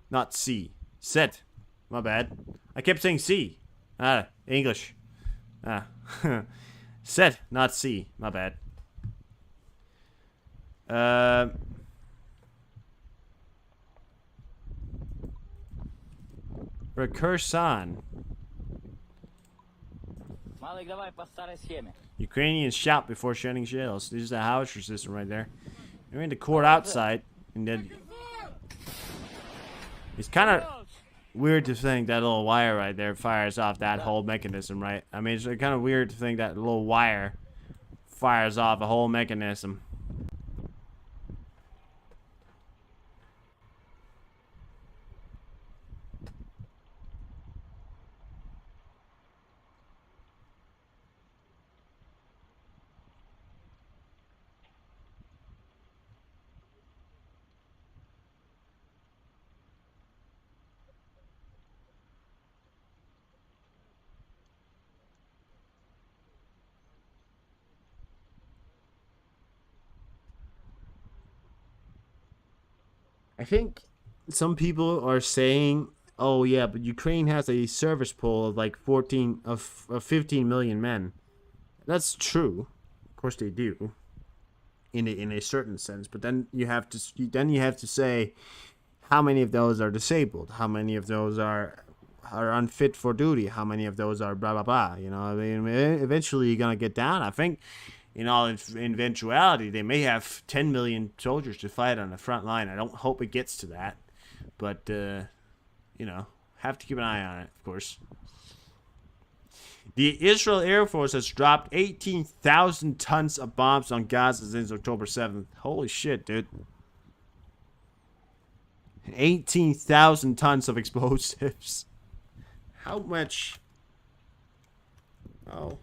Not C. Set. My bad. I kept saying C. English. Set, not C. My bad. Recursion. Ukrainians shout before shedding shells. This is the howitzer system right there. They're in the court outside, and then it's kind of weird to think that little wire right there fires off that whole mechanism, right? I mean, it's kind of weird to think that little wire fires off a whole mechanism. I think some people are saying, oh yeah, but Ukraine has a service pool of like 15 million men. That's true. Of course they do. In a certain sense, but then you have to say how many of those are disabled, how many of those are unfit for duty, how many of those are blah blah blah. I mean, eventually you're gonna get down. I think in eventuality, they may have 10 million soldiers to fight on the front line. I don't hope it gets to that. But, have to keep an eye on it, of course. The Israel Air Force has dropped 18,000 tons of bombs on Gaza since October 7th. Holy shit, dude. 18,000 tons of explosives. How much? How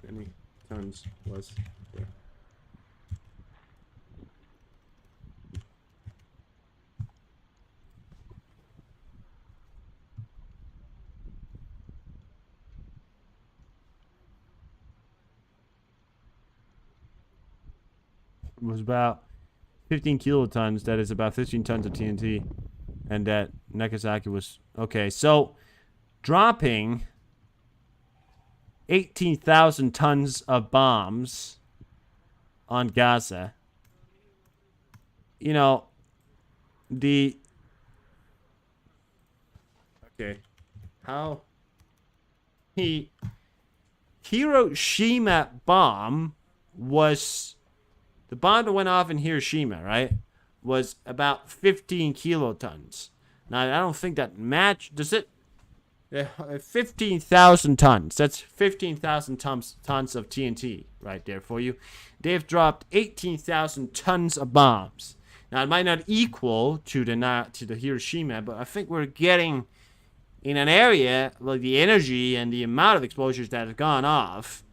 many tons was there? It was about 15 kilotons. That is about 15 tons of TNT. And that Nagasaki was... Okay, so dropping 18,000 tons of bombs on Gaza. You know, the... Okay. How... Hiroshima bomb was... The bomb that went off in Hiroshima, right, was about 15 kilotons. Now, I don't think that does it? 15,000 tons. That's 15,000 tons of TNT right there for you. They've dropped 18,000 tons of bombs. Now, it might not equal to the Hiroshima, but I think we're getting in an area like the energy and the amount of exposures that have gone off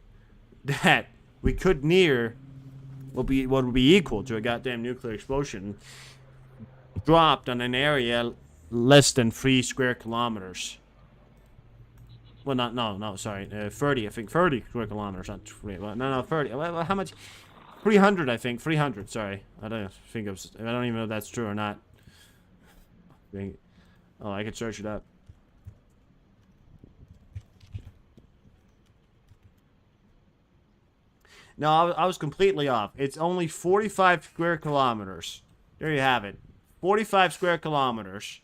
that we could near what would be equal to a goddamn nuclear explosion dropped on an area less than 3 square kilometers. Well, sorry, 30, I think 30 square kilometers, not 3. Well, no, 30. Well, how much? 300, I think. 300, sorry. I don't even know if that's true or not. Oh, I could search it up. No, I was completely off. It's only 45 square kilometers. There you have it. 45 square kilometers.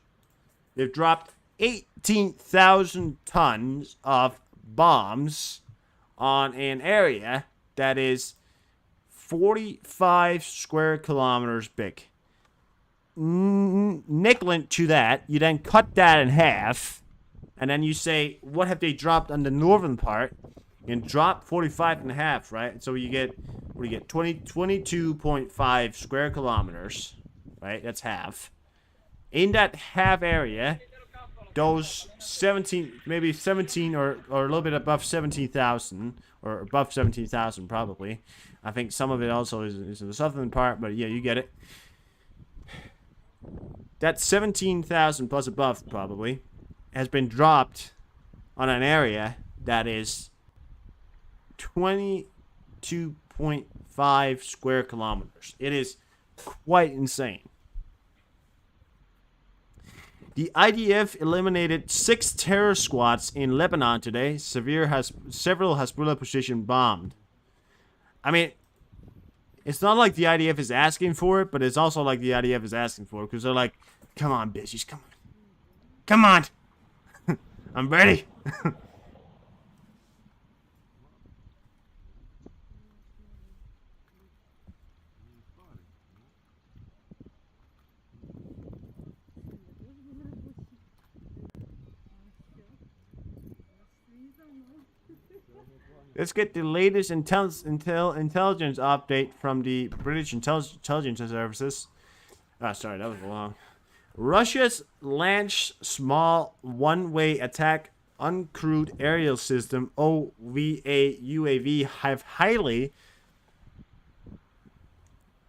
They've dropped 18,000 tons of bombs on an area that is 45 square kilometers big. Nickelant to that, you then cut that in half, and then you say, what have they dropped on the northern part? And drop 45 and a half, right? So you get, 22.5 square kilometers, right? That's half. In that half area, those 17, maybe 17 or a little bit above 17,000, or above 17,000 probably. I think some of it also is in the southern part, but yeah, you get it. That 17,000 plus above probably has been dropped on an area that is 22.5 square kilometers. It is quite insane. The IDF eliminated 6 terror squads in Lebanon today. Several Hezbollah positions bombed. I mean, it's not like the IDF is asking for it, but it's also like the IDF is asking for it, because they're like, come on, bitches, come on. Come on! I'm ready! Let's get the latest intelligence update from the British intelligence services. Sorry, that was long. Russia's launched small one-way attack uncrewed aerial system (OVA) UAV have highly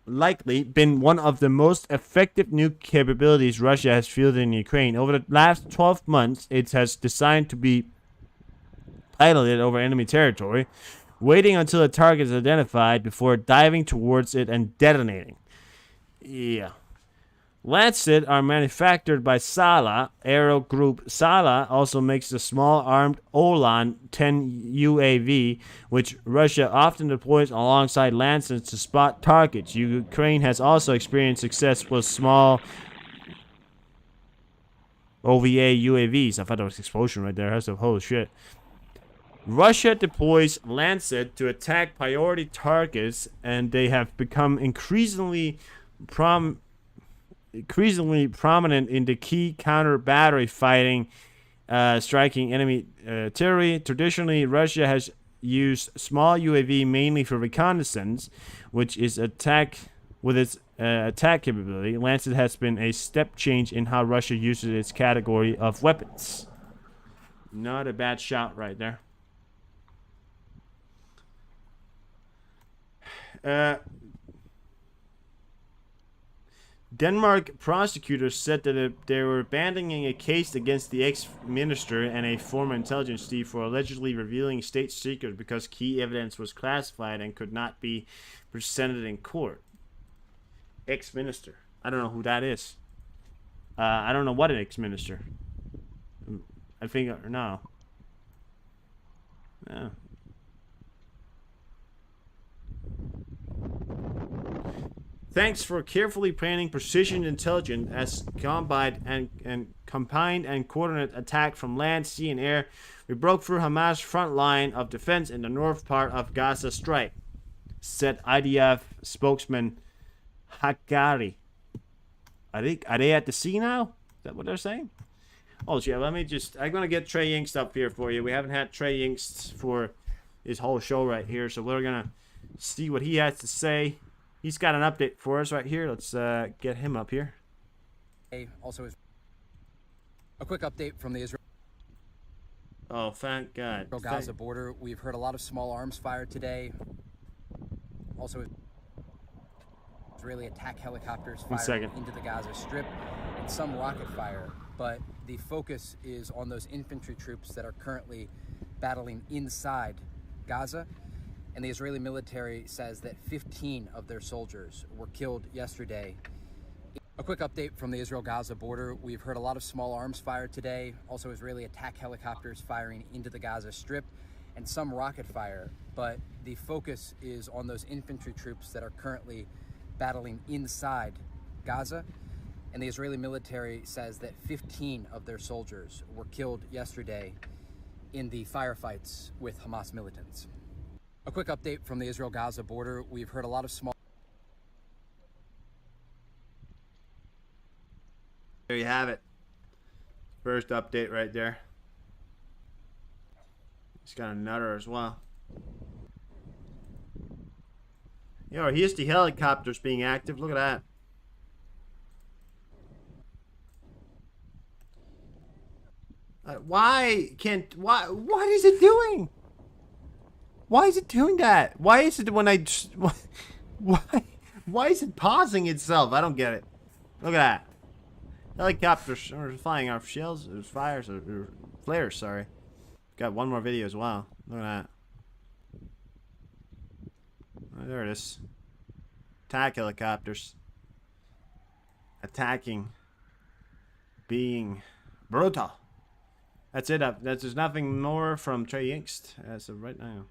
likely been one of the most effective nuke capabilities Russia has fielded in Ukraine. Over the last 12 months, it has designed to be piloted over enemy territory, waiting until a target is identified before diving towards it and detonating. Yeah. Lancet are manufactured by Sala Aero Group. Sala also makes the small armed Olan-10 UAV, which Russia often deploys alongside Lancets to spot targets. Ukraine has also experienced success with small OVA UAVs. I thought that was explosion right there. Holy shit. Russia deploys Lancet to attack priority targets, and they have become increasingly prominent in the key counter-battery fighting striking enemy territory. Traditionally, Russia has used small UAV mainly for reconnaissance, which is attack with its attack capability. Lancet has been a step change in how Russia uses its category of weapons. Not a bad shot right there. Denmark prosecutors said that they were abandoning a case against the ex-minister and a former intelligence chief for allegedly revealing state secrets because key evidence was classified and could not be presented in court. Ex-minister. I don't know who that is. I don't know what an ex-minister. I think, or no. Yeah. Thanks for carefully planning precision intelligence as combined and coordinate attack from land, sea, and air. We broke through Hamas' front line of defense in the north part of Gaza Strip, said IDF spokesman Hakkari. Are they at the sea now? Is that what they're saying? Oh, yeah, I'm going to get Trey Yingst up here for you. We haven't had Trey Yingst for his whole show right here, so we're going to see what he has to say. He's got an update for us right here. Let's get him up here. Also, a quick update from the Israel. Oh, thank God. Gaza border. We've heard a lot of small arms fired today. Also, Israeli attack helicopters fired into the Gaza Strip and some rocket fire. But the focus is on those infantry troops that are currently battling inside Gaza. And the Israeli military says that 15 of their soldiers were killed yesterday. A quick update from the Israel-Gaza border. We've heard a lot of small arms fired today. Also, Israeli attack helicopters firing into the Gaza Strip and some rocket fire. But the focus is on those infantry troops that are currently battling inside Gaza. And the Israeli military says that 15 of their soldiers were killed yesterday in the firefights with Hamas militants. A quick update from the Israel-Gaza border. We've heard a lot of small... There you have it. First update right there. He's got a nutter as well. Yo, here's the helicopters being active. Look at that. What is it doing? Why is it doing that? Why is it when why is it pausing itself? I don't get it. Look at that. Helicopters are flying off shells, or fires, or flares, sorry. Got one more video as well. Look at that. Oh, there it is. Attack helicopters. Attacking. Being brutal. That's it. There's nothing more from Trey Yingst as of right now.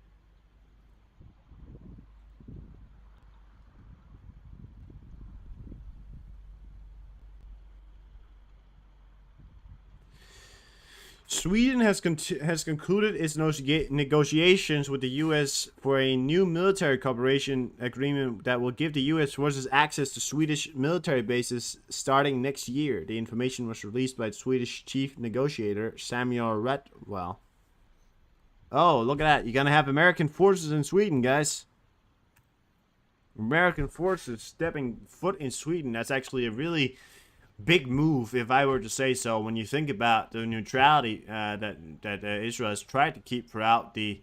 Sweden has concluded its negotiations with the U.S. for a new military cooperation agreement that will give the U.S. forces access to Swedish military bases starting next year. The information was released by Swedish chief negotiator Samuel Redwell. Oh, look at that. You're going to have American forces in Sweden, guys. American forces stepping foot in Sweden. That's actually a really big move, if I were to say so, when you think about the neutrality that Israel has tried to keep throughout the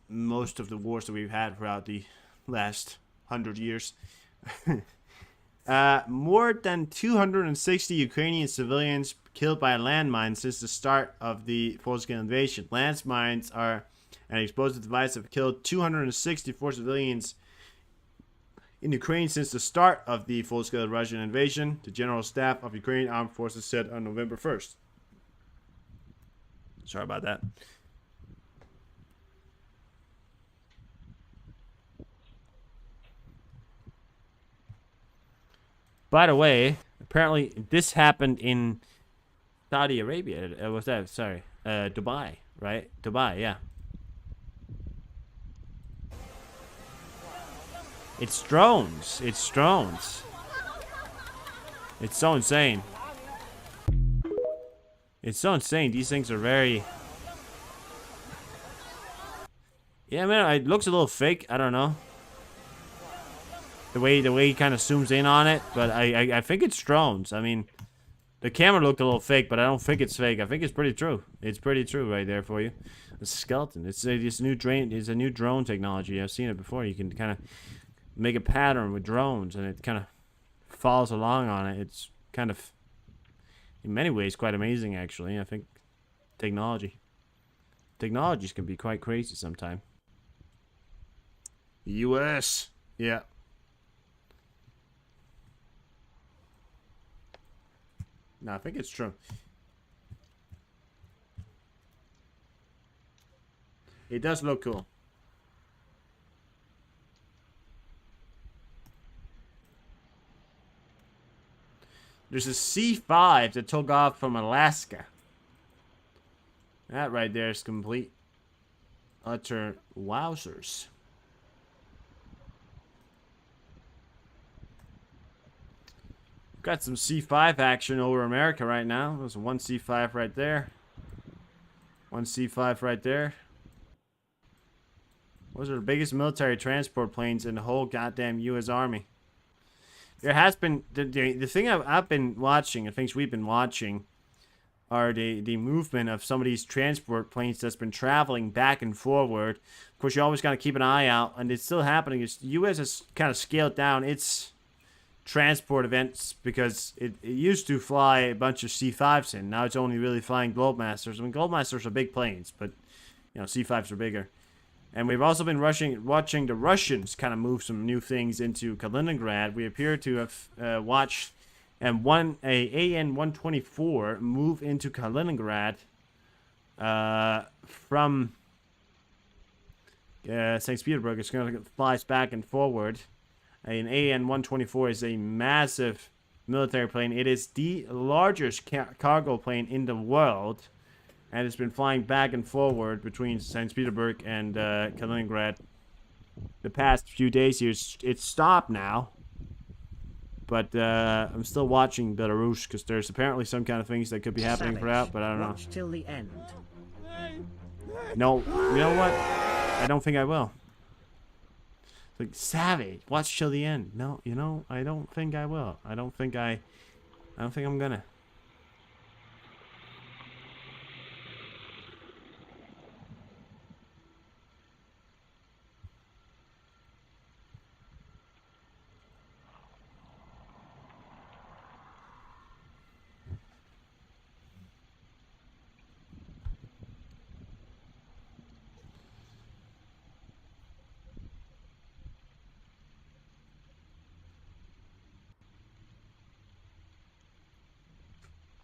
most of the wars that we've had throughout the last 100 years. More than 260 Ukrainian civilians killed by landmines since the start of the full-scale invasion. Landmines are an explosive device that have killed 264 civilians in Ukraine since the start of the full-scale Russian invasion, the General Staff of Ukraine Armed Forces said on November 1st. Sorry about that. By the way, apparently this happened in Saudi Arabia. Was that? Sorry. Dubai, right? Dubai, yeah. It's drones. It's drones. It's so insane. It's so insane. These things are very... Yeah, man, it looks a little fake. I don't know. The way he kind of zooms in on it, but I think it's drones. I mean, the camera looked a little fake, but I don't think it's fake. I think it's pretty true. It's pretty true right there for you. A skeleton. It's a new drone technology. I've seen it before. You can kind of make a pattern with drones, and it kind of follows along on it. It's kind of, in many ways, quite amazing. Actually, I think technologies can be quite crazy sometimes. U.S. Yeah. No, I think it's true. It does look cool. There's a C-5 that took off from Alaska. That right there is complete utter wowzers. Got some C-5 action over America right now. There's one C-5 right there. One C-5 right there. Those are the biggest military transport planes in the whole goddamn U.S. Army. There has been... The thing I've been watching, the things we've been watching, are the movement of some of these transport planes that's been traveling back and forward. Of course, you always got to keep an eye out, and it's still happening. The U.S. has kind of scaled down its transport events because it used to fly a bunch of C-5s in. Now it's only really flying Globemasters. I mean, Globemasters are big planes, but you know, C-5s are bigger. And we've also been watching the Russians kind of move some new things into Kaliningrad. We appear to have watched an AN-124 move into Kaliningrad from St. Petersburg. It's going to flies back and forward. An AN-124 is a massive military plane. It is the largest cargo plane in the world, and it's been flying back and forward between St. Petersburg and Kaliningrad. The past few days here, it's stopped now, but I'm still watching Belarus because there's apparently some kind of things that could be happening for that, but I don't know. Watch till the end. No, you know what? I don't think I will. Like, savage, watch till the end. No, you know, I don't think I will. I don't think I'm gonna.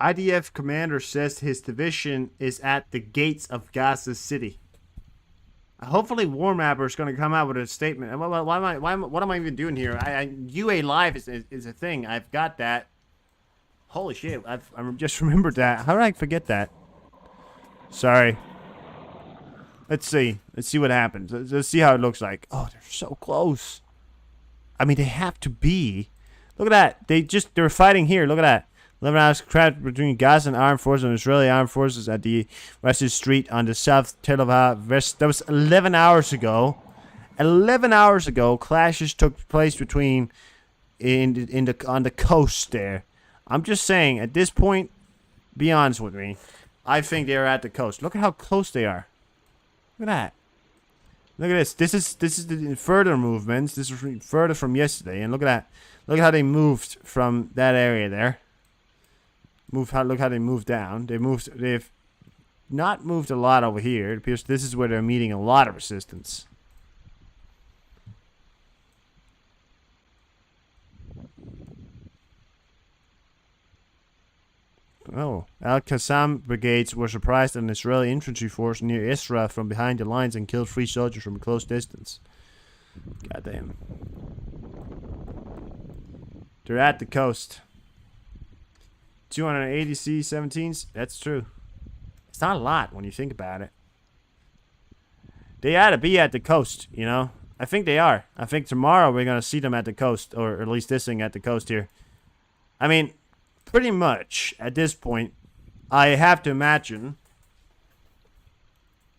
IDF commander says his division is at the gates of Gaza City. Hopefully, Warmapper is going to come out with a statement. What am I even doing here? UA Live is a thing. I've got that. Holy shit! I just remembered that. How did I forget that? Sorry. Let's see. Let's see what happens. Let's see how it looks like. Oh, they're so close. I mean, they have to be. Look at that. They're fighting here. Look at that. 11 hours crash between Gaza and armed forces and Israeli armed forces at the Western Street on the South Tel Aviv West. That was 11 hours ago. 11 hours ago, clashes took place between on the coast there. I'm just saying, at this point, be honest with me. I think they're at the coast. Look at how close they are. Look at that. Look at this. This is the further movements. This is further from yesterday, and look at that. Look at how they moved from that area there. Look how they moved down. They've not moved a lot over here. It appears this is where they're meeting a lot of resistance. Oh, Al-Qassam brigades were surprised at an Israeli infantry force near Isreal from behind the lines and killed 3 soldiers from a close distance. Goddamn. They're at the coast. 280 C-17s? That's true. It's not a lot when you think about it. They ought to be at the coast, you know? I think they are. I think tomorrow we're going to see them at the coast, or at least this thing at the coast here. I mean, pretty much, at this point, I have to imagine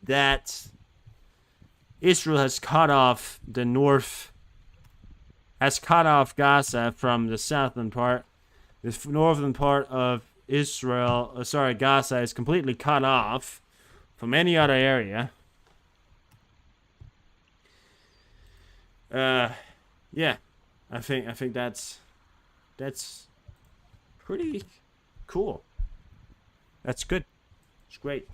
that Israel has cut off the north, has cut off Gaza from the southern part. The northern part of Israel, Gaza is completely cut off from any other area. Yeah, I think that's pretty cool. That's good. It's great.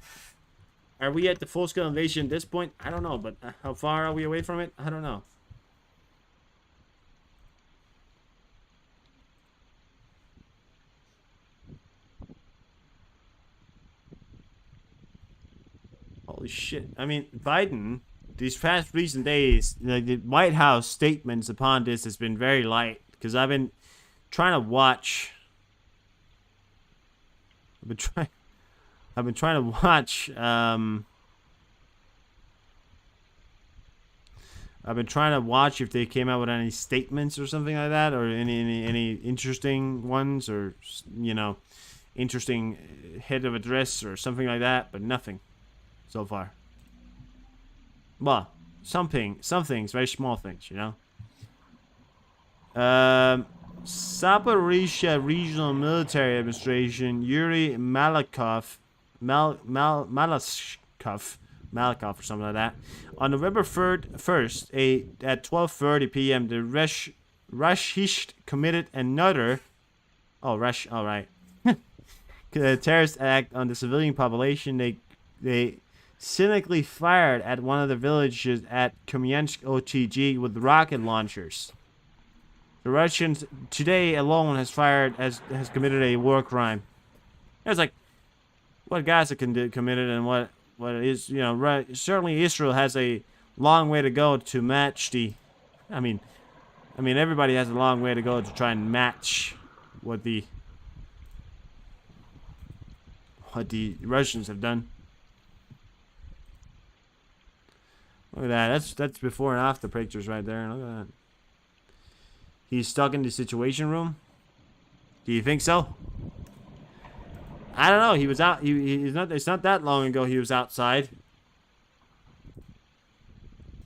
Are we at the full-scale invasion at this point? I don't know, but how far are we away from it? I don't know. Holy shit. I mean, Biden, these past recent days, the White House statements upon this has been very light. Because I've been trying to watch... I've been trying to watch... I've been trying to watch if they came out with any statements or something like that, or any interesting ones, or, you know, interesting head of address or something like that, but nothing so far. Well, some things, very small things, you know. Zaporizhia Regional Military Administration, Yuri Malakov or something like that. On November 1st, at 12:30 p.m., the Rashish committed another... Oh, alright. Terrorist act on the civilian population. They cynically fired at one of the villages at Kamyansk OTG with rocket launchers. The Russians today alone has committed a war crime. It's like what Gaza committed and what is, you know, right? Certainly Israel has a long way to go to match the. I mean, everybody has a long way to go to try and match what the Russians have done. Look at that. That's before and after pictures right there. Look at that. He's stuck in the situation room. Do you think so? I don't know. He was out. He's not. It's not that long ago he was outside.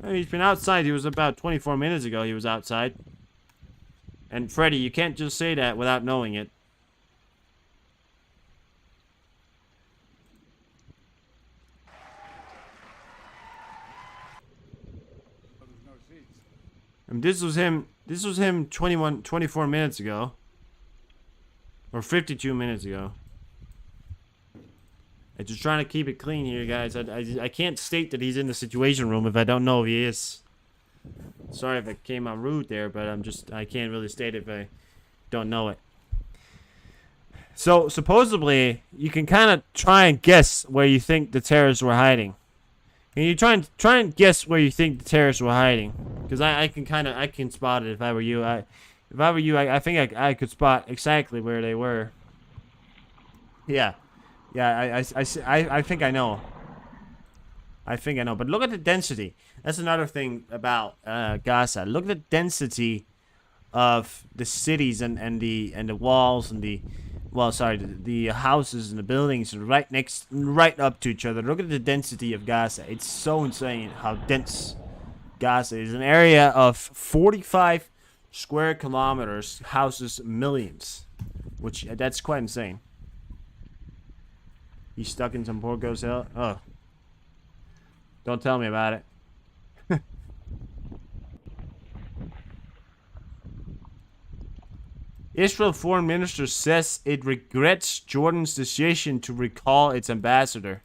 He's been outside. He was about 24 minutes ago. He was outside. And Freddy, you can't just say that without knowing it. And this was him 24 minutes ago. Or 52 minutes ago. I'm just trying to keep it clean here, guys. I can't state that he's in the situation room if I don't know if he is. Sorry if I came out rude there, but I can't really state it if I don't know it. So, supposedly, you can kind of try and guess where you think the terrorists were hiding. Can you try and guess where you think the terrorists were hiding? Because I can spot it if I were you. I think I could spot exactly where they were. Yeah. Yeah, I think I know. But look at the density. That's another thing about Gaza. Look at the density of the cities and the walls and the houses and the buildings right up to each other. Look at the density of Gaza. It's so insane how dense Gaza is. An area of 45 square kilometers houses millions, which that's quite insane. He's stuck in some poor ghost hell. Oh. Don't tell me about it. Israel foreign minister says it regrets Jordan's decision to recall its ambassador.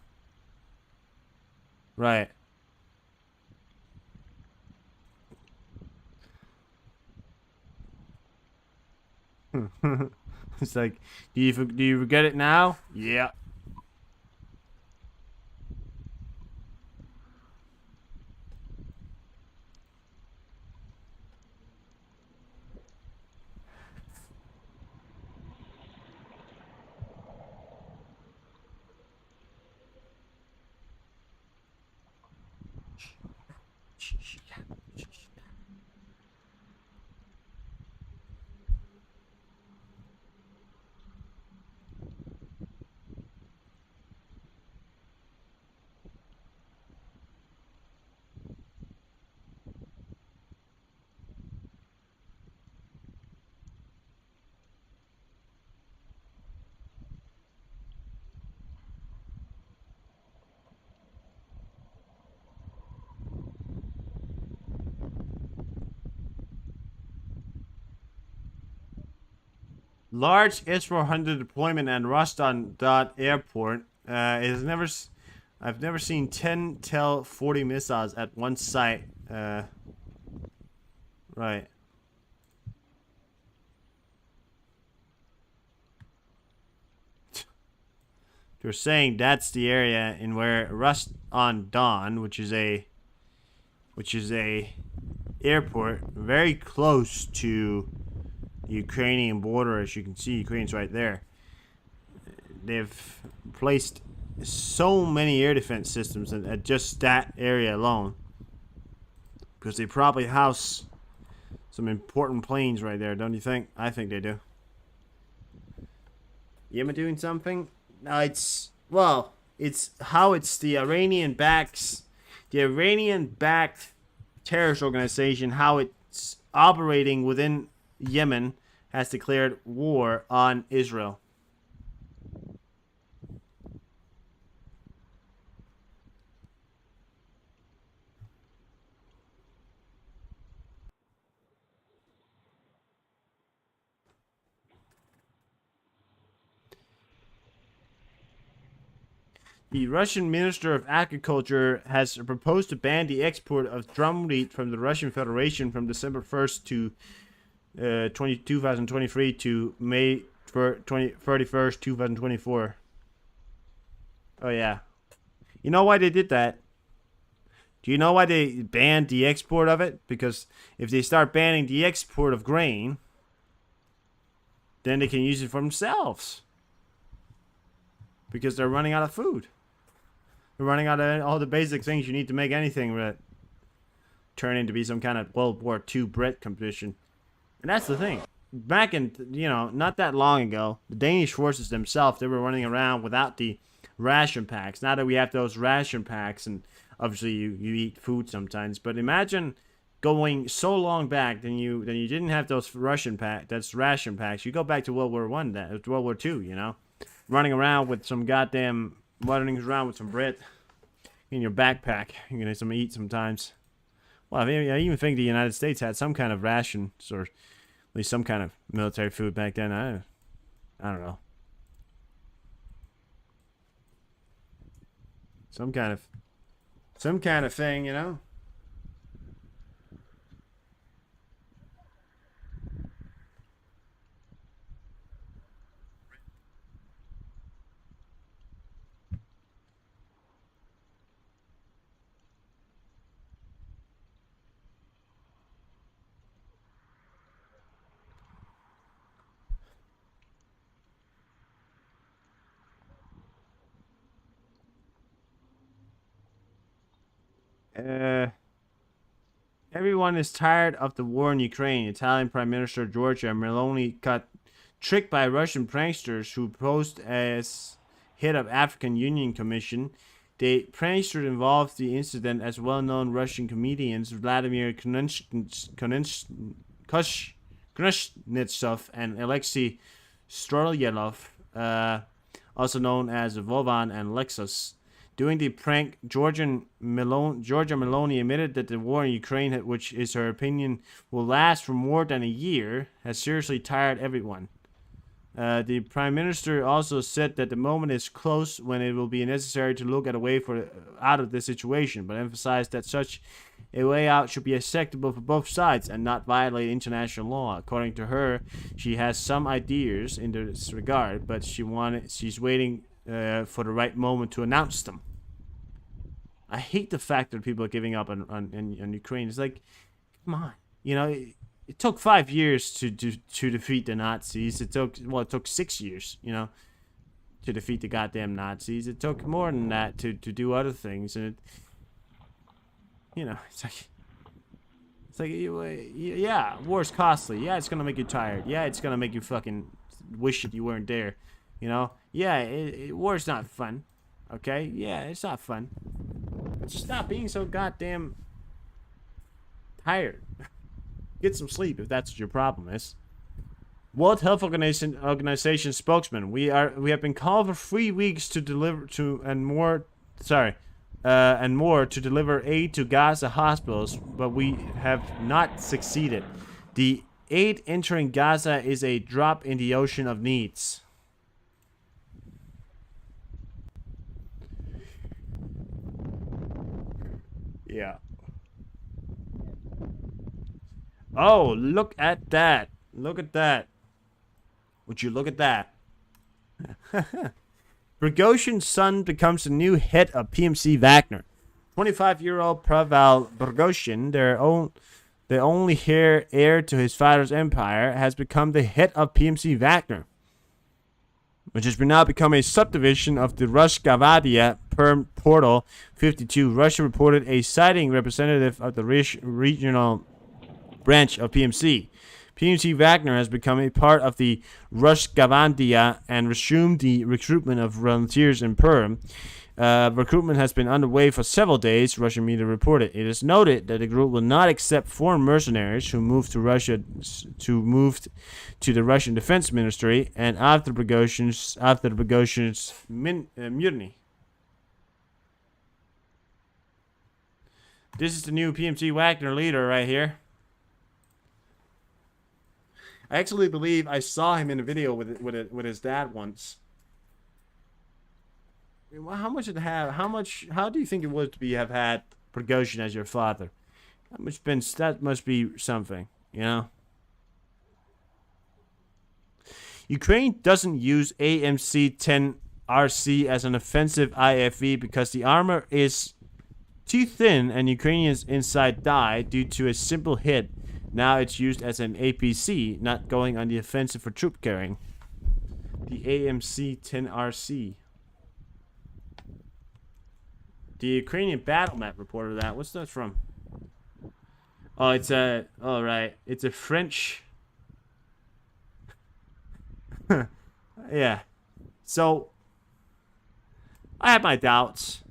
Right. It's like, do you regret it now? Yeah. Large S-400 deployment at Roston Airport. I've never seen 10 Tel-40 missiles at one site. Right. They're saying that's the area in where Rust-on-Don, which is a airport very close to the Ukrainian border. As you can see, Ukraine's right there. They've placed so many air defense systems at just that area alone, because they probably house some important planes right there, don't you think? I think they do. Yemen doing something? No, it's the Iranian-backed terrorist organization, how it's operating within Yemen, has declared war on Israel. The Russian Minister of Agriculture has proposed to ban the export of drum wheat from the Russian Federation from December 1st to 2023 to May 31st, 2024. Oh, yeah. You know why they did that? Do you know why they banned the export of it? Because if they start banning the export of grain, then they can use it for themselves. Because they're running out of food. They're running out of all the basic things you need to make anything that turn into be some kind of World War II bread competition. And that's the thing. Back in, not that long ago, the Danish forces themselves, they were running around without the ration packs. Now that we have those ration packs, and obviously you eat food sometimes, but imagine going so long back then you didn't have those ration packs. You go back to World War I, that was World War II, running around with some bread in your backpack. You're gonna have some eat sometimes. Well, I even think the United States had some kind of rations, or at least some kind of military food back then. I don't know. Some kind of thing, Everyone is tired of the war in Ukraine. Italian Prime Minister Giorgia Meloni got tricked by Russian pranksters who posed as head of African Union Commission. The prankster involved the incident as well-known Russian comedians Vladimir Kuznetsov and Alexei Strolyelov, also known as Vovan and Lexus. During the prank, Giorgia Meloni admitted that the war in Ukraine, which is her opinion will last for more than a year, has seriously tired everyone. The Prime Minister also said that the moment is close when it will be necessary to look at a way out of this situation, but emphasized that such a way out should be acceptable for both sides and not violate international law. According to her, she has some ideas in this regard, but she's waiting for the right moment to announce them. I hate the fact that people are giving up on Ukraine. It's like, come on, it took 5 years to defeat the Nazis. It took 6 years, to defeat the goddamn Nazis. It took more than that to do other things, and it's like, yeah, war's costly. Yeah, it's gonna make you tired. Yeah, it's gonna make you fucking wish that you weren't there. Yeah, war's not fun. Okay? Yeah, it's not fun. But just stop being so goddamn tired. Get some sleep if that's what your problem is. World Health Organization spokesman. We have been called for 3 weeks to deliver and more to deliver aid to Gaza hospitals, but we have not succeeded. The aid entering Gaza is a drop in the ocean of needs. Yeah. Oh, look at that. Look at that. Would you look at that? Prigozhin's son becomes the new head of PMC Wagner. 25-year-old Pavel Prigozhin, the only heir to his father's empire, has become the head of PMC Wagner, which has now become a subdivision of the Rosgvardia Portal 52. Russia reported a sighting representative of the regional branch of PMC. PMC Wagner has become a part of the Rosgvardia and resumed the recruitment of volunteers in Perm. Recruitment has been underway for several days, Russian media reported. It is noted that the group will not accept foreign mercenaries who moved to Russia to the Russian Defense Ministry and after Prigozhin's mutiny. This is the new PMC Wagner leader right here. I actually believe I saw him in a video with his dad once. How much did it have? How do you think it was to have had Prigozhin as your father? That must be something, you know. Ukraine doesn't use AMC-10RC as an offensive IFV because the armor is too thin and Ukrainians inside die due to a simple hit. Now it's used as an APC, not going on the offensive for troop carrying. The AMC-10RC. The Ukrainian battle map reported that. What's that from? Oh, it's a... Oh, right. It's a French... Yeah. So, I have my doubts.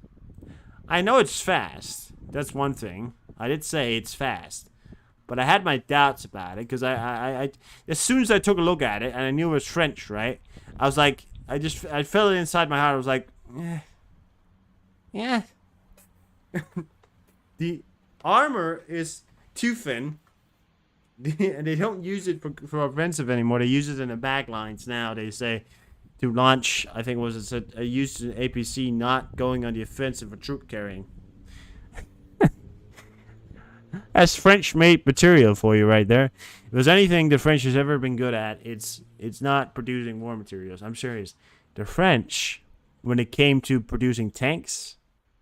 I know it's fast. That's one thing. I did say it's fast. But I had my doubts about it because I as soon as I took a look at it and I knew it was French, right? I was like, I felt it inside my heart. I was like, yeah. The armor is too thin. And they don't use it for offensive anymore. They use it in the back lines now. They say to launch, I think it was a use to APC, not going on the offensive for troop carrying. That's French-made material for you right there. If there's anything the French has ever been good at, it's not producing war materials. I'm serious. The French, when it came to producing tanks,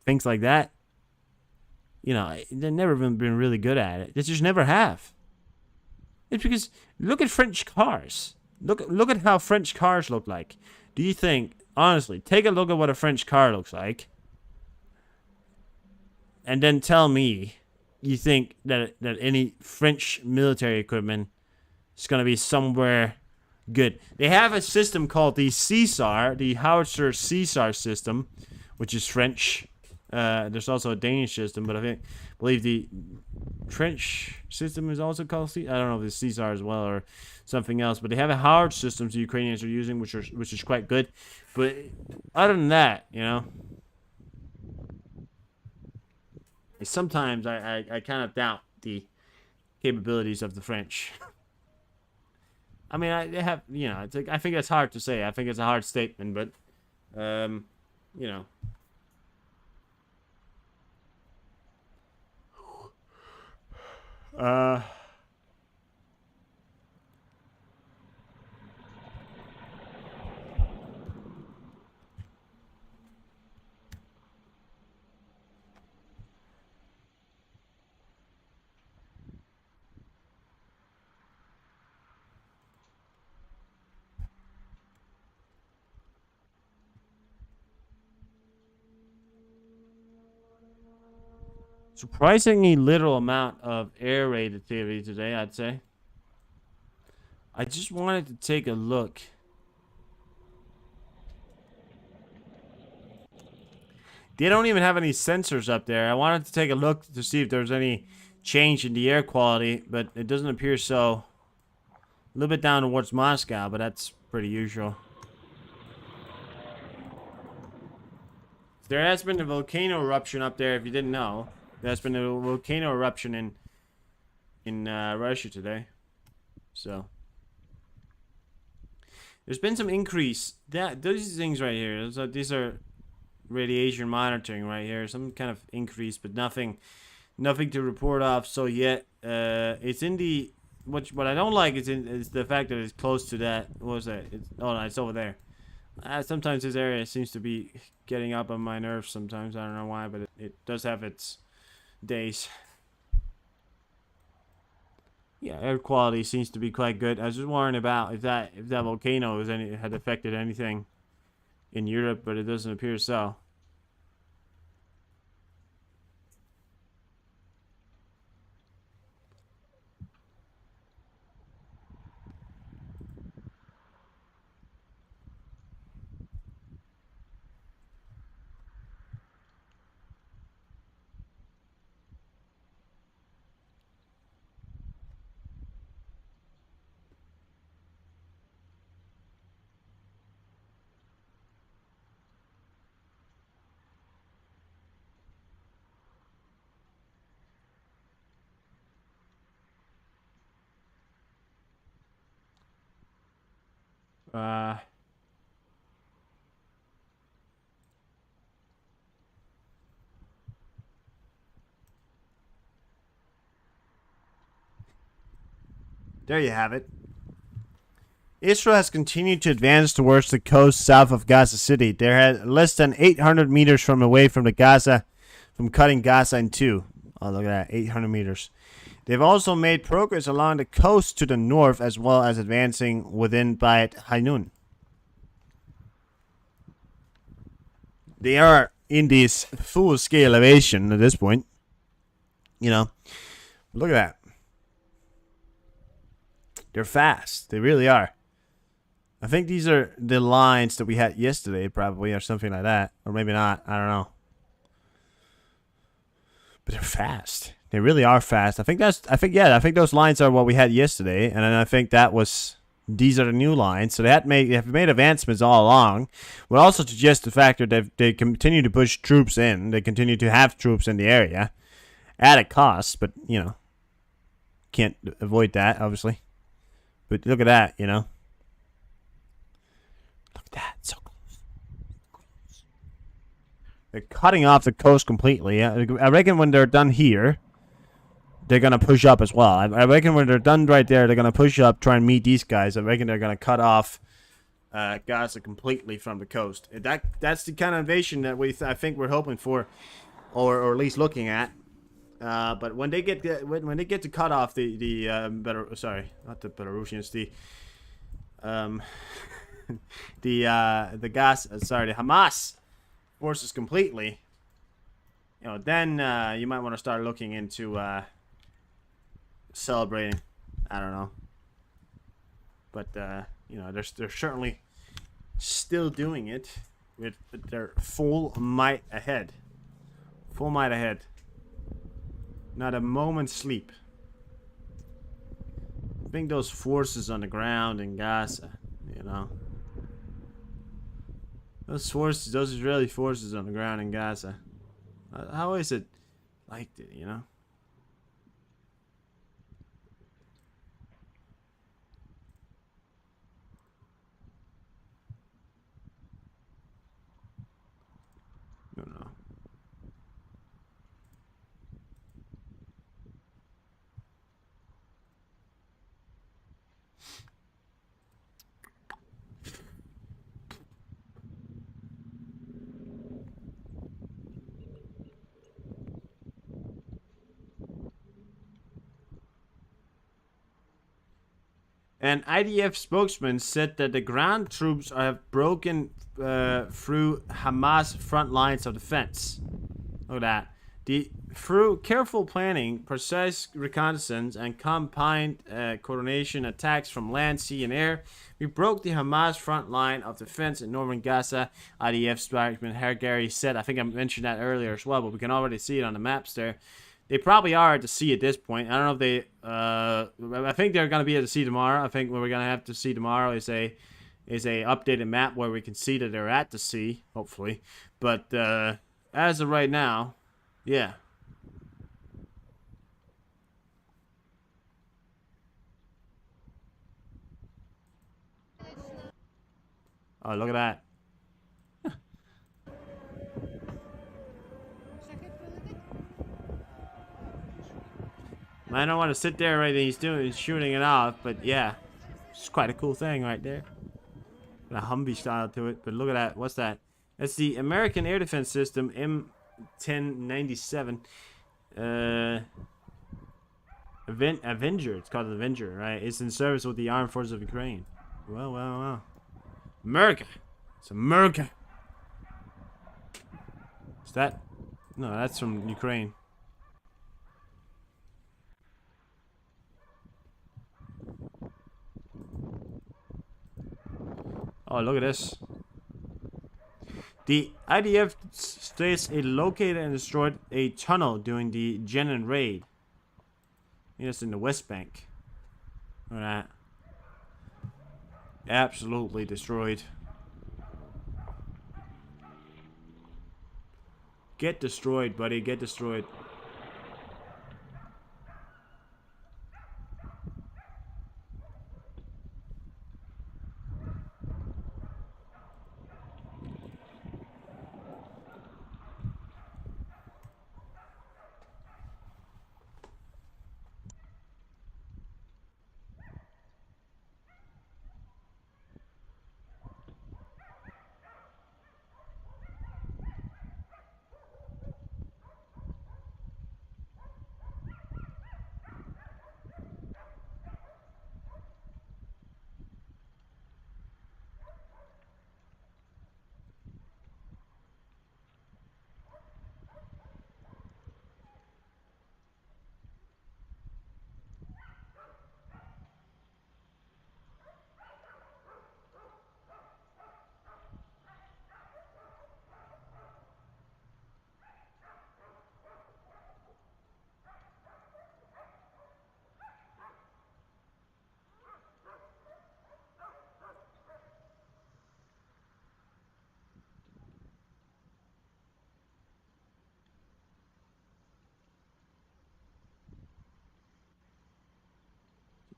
things like that, you know, they've never been really good at it. They just never have. It's because, look at French cars. Look at how French cars look like. Do you think, honestly, take a look at what a French car looks like, and then tell me you think that any French military equipment is going to be somewhere good. They have a system called the CSAR, the Howitzer CSAR system, which is French. There's also a Danish system, but I believe the French system is also called I don't know if it's CSAR as well or something else, but they have a Howitzer system the Ukrainians are using, which is quite good. But other than that, you know, sometimes I kind of doubt the capabilities of the French. I mean, they have, you know, I think that's hard to say. I think it's a hard statement, but, you know. Surprisingly little amount of air raid activity today, I'd say. I just wanted to take a look. They don't even have any sensors up there. I wanted to take a look to see if there was any change in the air quality, but it doesn't appear so. A little bit down towards Moscow, but that's pretty usual. There has been a volcano eruption up there, if you didn't know. There's been a volcano eruption in Russia today. So there's been some increase. Those things right here, so these are radiation monitoring right here. Some kind of increase, but nothing to report off. So yet, it's in the what I don't like is the fact that it's close to that. What was that? Oh no, it's over there. Sometimes this area seems to be getting up on my nerves. Sometimes I don't know why, but it does have its days. Yeah, air quality seems to be quite good. I was just worrying about if that volcano had affected anything in Europe, but it doesn't appear so. There you have it. Israel has continued to advance towards the coast south of Gaza City. They're at less than 800 meters from cutting Gaza in two. Oh, look at that, 800 meters. They've also made progress along the coast to the north, as well as advancing within Beit Hanun. They are in this full-scale elevation at this point. You know, look at that. They're fast. They really are. I think these are the lines that we had yesterday, probably, or something like that. Or maybe not. I don't know. But they're fast. They really are fast. I think those lines are what we had yesterday. And then I think these are the new lines. So they have made advancements all along. But also to just the fact that they continue to push troops in. They continue to have troops in the area. At a cost, but, you know. Can't avoid that, obviously. But look at that, you know. Look at that. So close. They're cutting off the coast completely. I reckon when they're done here, they're going to push up as well. I reckon when they're done right there, they're going to push up, try and meet these guys. I reckon they're going to cut off Gaza completely from the coast. That's the kind of invasion that I think we're hoping for, or at least looking at. But when they get to cut off the Hamas forces completely, you know, then you might want to start looking into celebrating. I don't know, but you know, they're certainly still doing it with their full might ahead. Full might ahead. Not a moment's sleep. I think those forces on the ground in Gaza, you know. Those Israeli forces on the ground in Gaza. How is it like it, you know? I don't know. An IDF spokesman said that the ground troops have broken through Hamas front lines of defense. Look at that. Through careful planning, precise reconnaissance, and combined coordination attacks from land, sea, and air, we broke the Hamas front line of defense in northern Gaza, IDF spokesman Hargari said. I think I mentioned that earlier as well, but we can already see it on the maps there. They probably are at the sea at this point. I don't know if they... I think they're going to be at the sea tomorrow. I think what we're going to have to see tomorrow is a updated map where we can see that they're at the sea, hopefully. But as of right now, yeah. Oh, look at that. I don't want to sit there right. He's shooting it off, but yeah, it's quite a cool thing right there. Got a Humvee style to it, but look at that. What's that? That's the American Air Defense System M1097. Avenger. It's called Avenger, right? It's in service with the Armed Forces of Ukraine. Well, well, well. America. It's America. Is that? No, that's from Ukraine. Oh, look at this. The IDF states it located and destroyed a tunnel during the Jenin raid. Yes, in the West Bank. Look at that. Absolutely destroyed. Get destroyed, buddy. Get destroyed.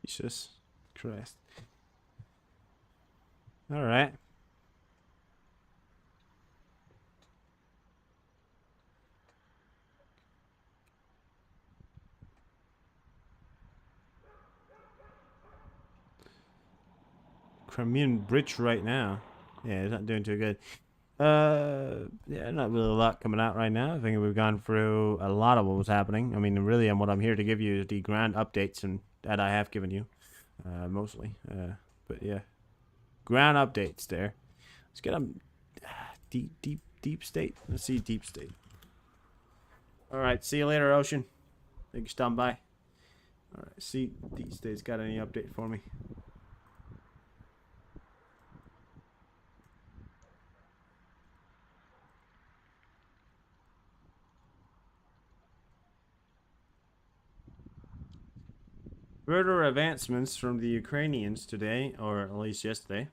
Jesus Christ. All right. Crimean Bridge right now. Yeah, it's not doing too good. Yeah, not really a lot coming out right now. I think we've gone through a lot of what was happening. I mean, really, what I'm here to give you is the grand updates and that I have given you, mostly. But yeah, ground updates there. Let's get them. Deep state. Let's see deep state. All right, see you later, Ocean. Thank you for stopping by. All right, see deep state's got any update for me? Further advancements from the Ukrainians today, or at least yesterday,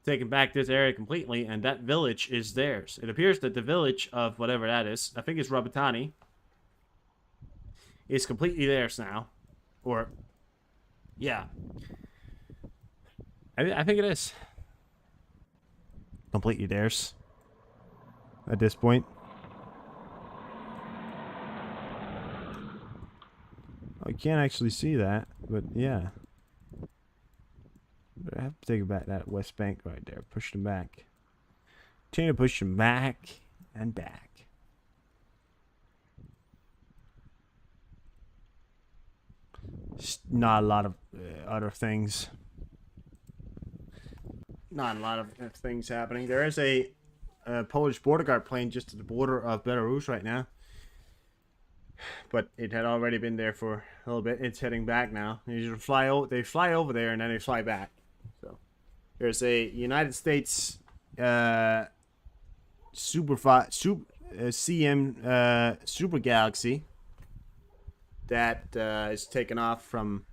taking back this area completely, and that village is theirs. It appears that the village of whatever that is, I think it's Robottani, is completely theirs now. Or, yeah. I think it is. Completely theirs. At this point. I can't actually see that, but yeah. I have to take back that West Bank right there. Push them back. Continue to push them back and back. Just not a lot of other things. Not a lot of things happening. There is a Polish border guard plane just at the border of Belarus right now. But it had already been there for a little bit. It's heading back now. They fly over there and then they fly back. So there's a United States CM Super Galaxy that is taken off from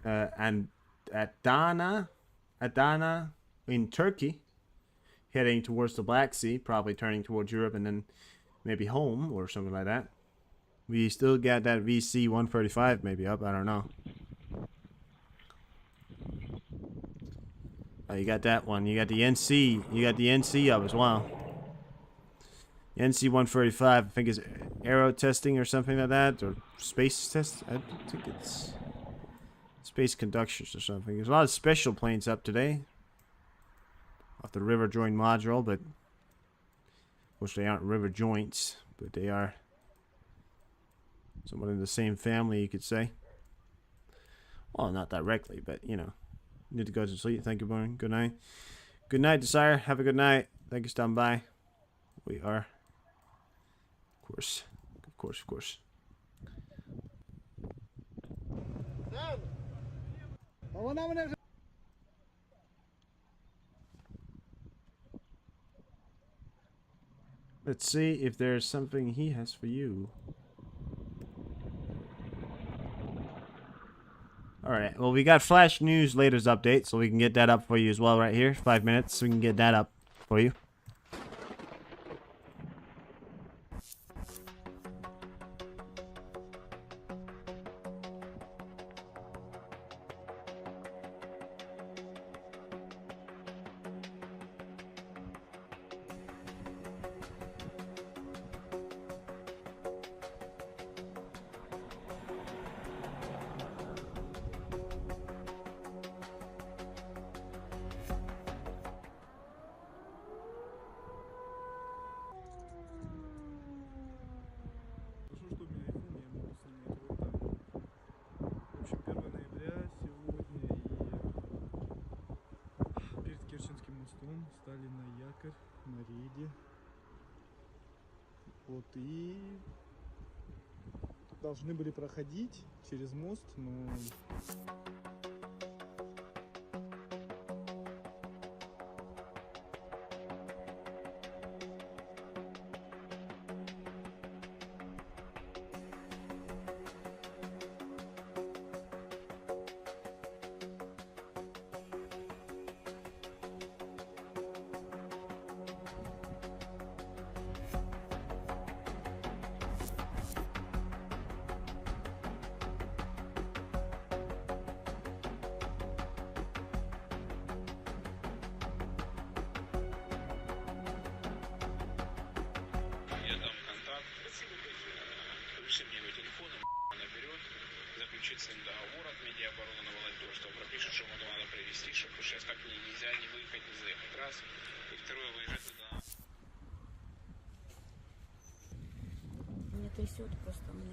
Adana in Turkey, heading towards the Black Sea, probably turning towards Europe and then maybe home or something like that. We still got that VC-135 maybe up. I don't know. Oh, you got that one. You got the NC. You got the NC up as well. NC 145, I think is aero testing or something like that, or space test. I think it's space conductors or something. There's a lot of special planes up today off the river joint module, but of course they aren't river joints, but they are somewhat in the same family, you could say. Well, not directly, but you know, you need to go to sleep. Thank you, Brian. Good night. Good night, Desire. Have a good night. Thank you for stopping by. We are. Of course. Let's see if there's something he has for you. Alright, well, we got flash news latest update, so we can get that up for you as well right here. 5 minutes, so we can get that up for you. Стали на якорь на рейде. Вот и должны были проходить через мост, но Напиши мне его телефон, наберет, заключит с ним договор от медиаобороны на волонтерство, пропишет, что ему надо привезти, чтобы сейчас так нельзя не выехать, не заехать. Раз. И второе, выезжать туда. Меня трясет просто, мне...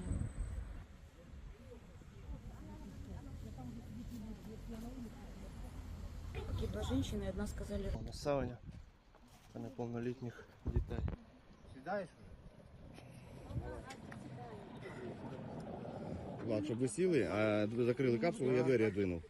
Погибла женщина, и одна сказали... На сауне по неповнолітніх дітей. Сідаєш? Влад, щоб ви сіли, а ви закрили капсулу, я двері відвинув.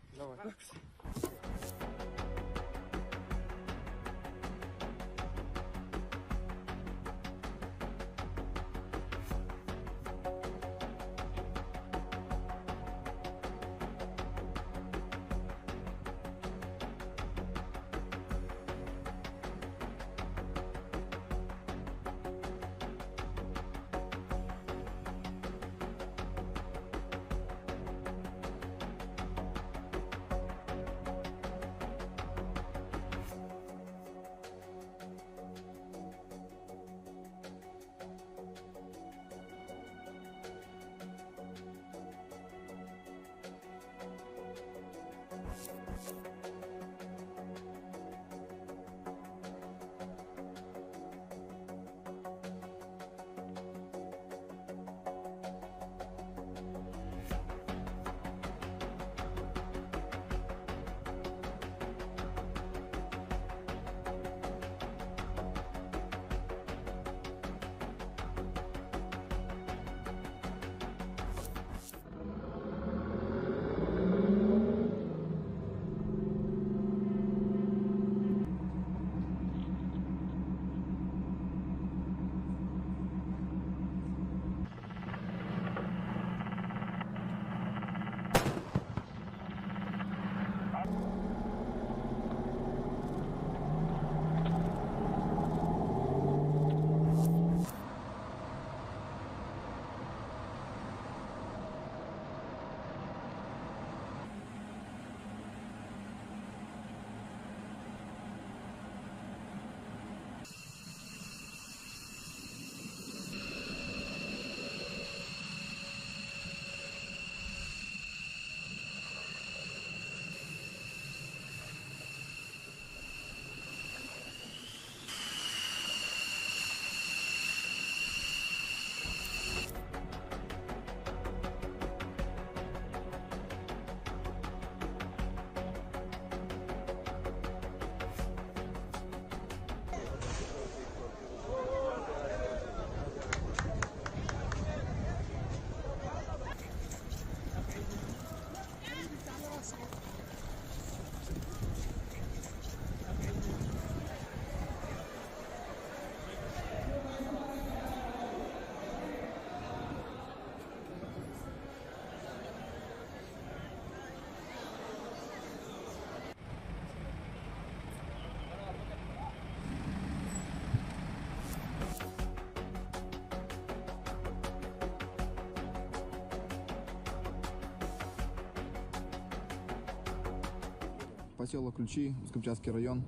Поселок Ключи, Узкомчатский район.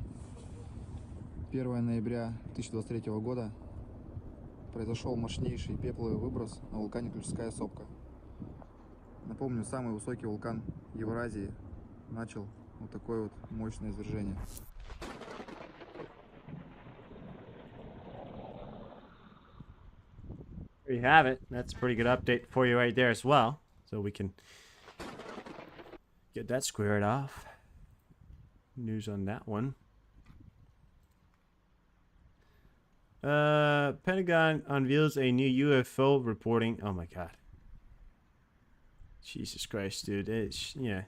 1 ноября 2023 года произошел мощнейший пепловый выброс на вулкане Ключевская сопка. Напомню, самый высокий вулкан Евразии начал вот такое вот мощное извержение. There you have it. That's a pretty good update for you right there as well. So we can get that squared off. News on that one. Pentagon unveils a new UFO reporting. Oh my god. Jesus Christ, dude. It's, yeah.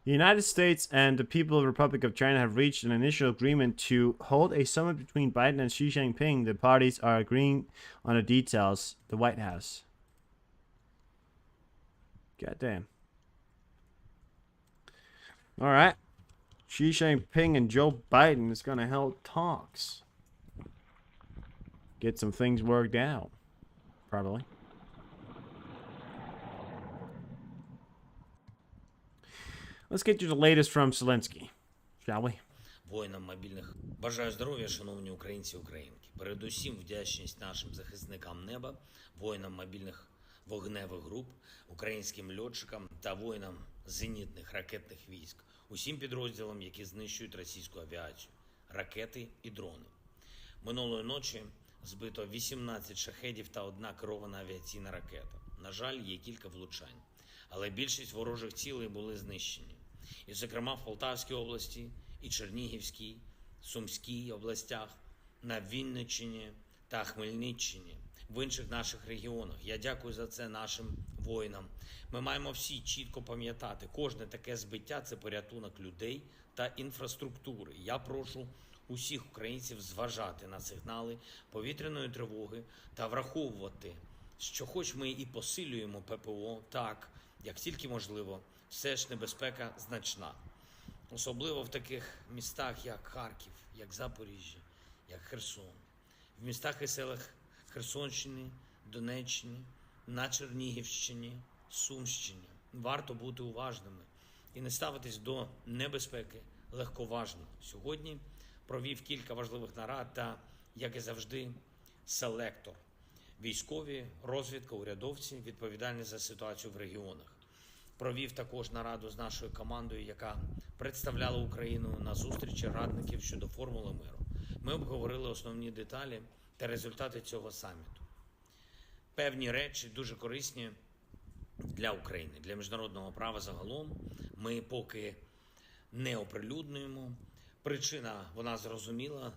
The United States and the People's Republic of China have reached an initial agreement to hold a summit between Biden and Xi Jinping. The parties are agreeing on the details. The White House. Goddamn. All right. Xi Jinping and Joe Biden is going to hold talks. Get some things worked out. Probably. Let's get you the latest from Zelensky, shall we? Воїнам мобільних. Бажаю здоров'я, шановні українці і українки. Передусім вдячність нашим захисникам неба, воїнам мобільних вогневих груп, українським льотчикам та воїнам зенітних ракетних військ, усім підрозділам, які знищують російську авіацію, ракети і дрони. Минулої ночі збито 18 шахедів та 1 керована авіаційна ракета. На жаль, є кілька влучань, але більшість ворожих цілей були знищені. І, зокрема, в Полтавській області, і Чернігівській, Сумській областях, на Вінниччині та Хмельниччині, в інших наших регіонах. Я дякую за це нашим воїнам. Ми маємо всі чітко пам'ятати, кожне таке збиття – це порятунок людей та інфраструктури. Я прошу усіх українців зважати на сигнали повітряної тривоги та враховувати, що хоч ми і посилюємо ППО, так, як тільки можливо, все ж небезпека значна. Особливо в таких містах, як Харків, як Запоріжжя, як Херсон. В містах і селах Херсонщини, Донеччини, на Чернігівщині, Сумщині. Варто бути уважними і не ставитись до небезпеки легковажно. Сьогодні провів кілька важливих нарад та, як і завжди, селектор. Військові, розвідка, урядовці, відповідальні за ситуацію в регіонах. Провів також нараду з нашою командою, яка представляла Україну на зустрічі радників щодо формули миру. Ми обговорили основні деталі та результати цього саміту. Певні речі дуже корисні для України, для міжнародного права загалом. Ми поки не оприлюднюємо. Причина, вона зрозуміла,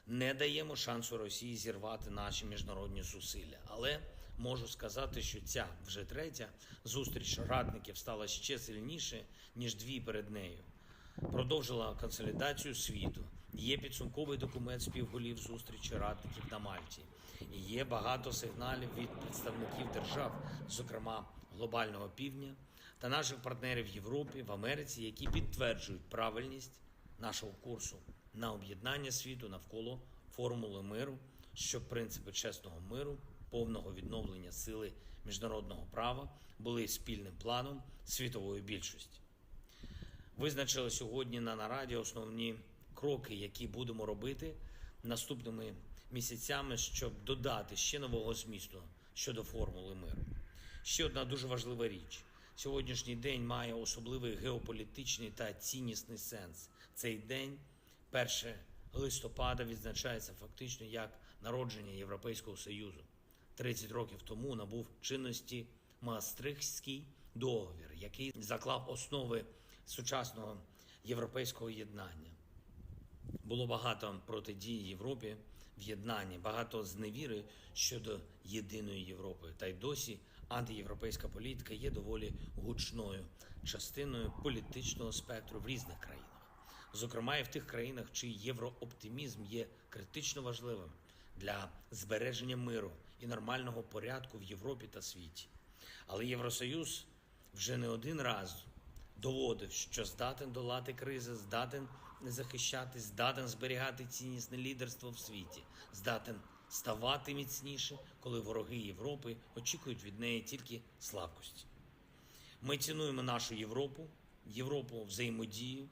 не даємо шансу Росії зірвати наші міжнародні зусилля. Але можу сказати, що ця вже третя зустріч радників стала ще сильніше, ніж 2 перед нею. Продовжила консолідацію світу. Є підсумковий документ співголів зустрічі радників на Мальті. І є багато сигналів від представників держав, зокрема глобального півдня, та наших партнерів в Європі, в Америці, які підтверджують правильність нашого курсу на об'єднання світу навколо формули миру, щоб принципи чесного миру, повного відновлення сили міжнародного права були спільним планом світової більшості. Визначили сьогодні на нараді основні кроки, які будемо робити наступними місяцями, щоб додати ще нового змісту щодо формули миру. Ще одна дуже важлива річ. Сьогоднішній день має особливий геополітичний та ціннісний сенс. Цей день, 1 листопада, відзначається фактично як народження Європейського Союзу. 30 років тому набув чинності Маастрихтський договір, який заклав основи сучасного європейського єднання. Було багато протидії Європі в єднанні, багато зневіри щодо єдиної Європи. Та й досі антиєвропейська політика є доволі гучною частиною політичного спектру в різних країнах. Зокрема, і в тих країнах, чий єврооптимізм є критично важливим для збереження миру і нормального порядку в Європі та світі. Але Євросоюз вже не один раз доводив, що здатен долати кризи, здатен захищати, здатен зберігати ціннісне лідерство в світі, здатен ставати міцніше, коли вороги Європи очікують від неї тільки слабкості. Ми цінуємо нашу Європу, Європу взаємодії,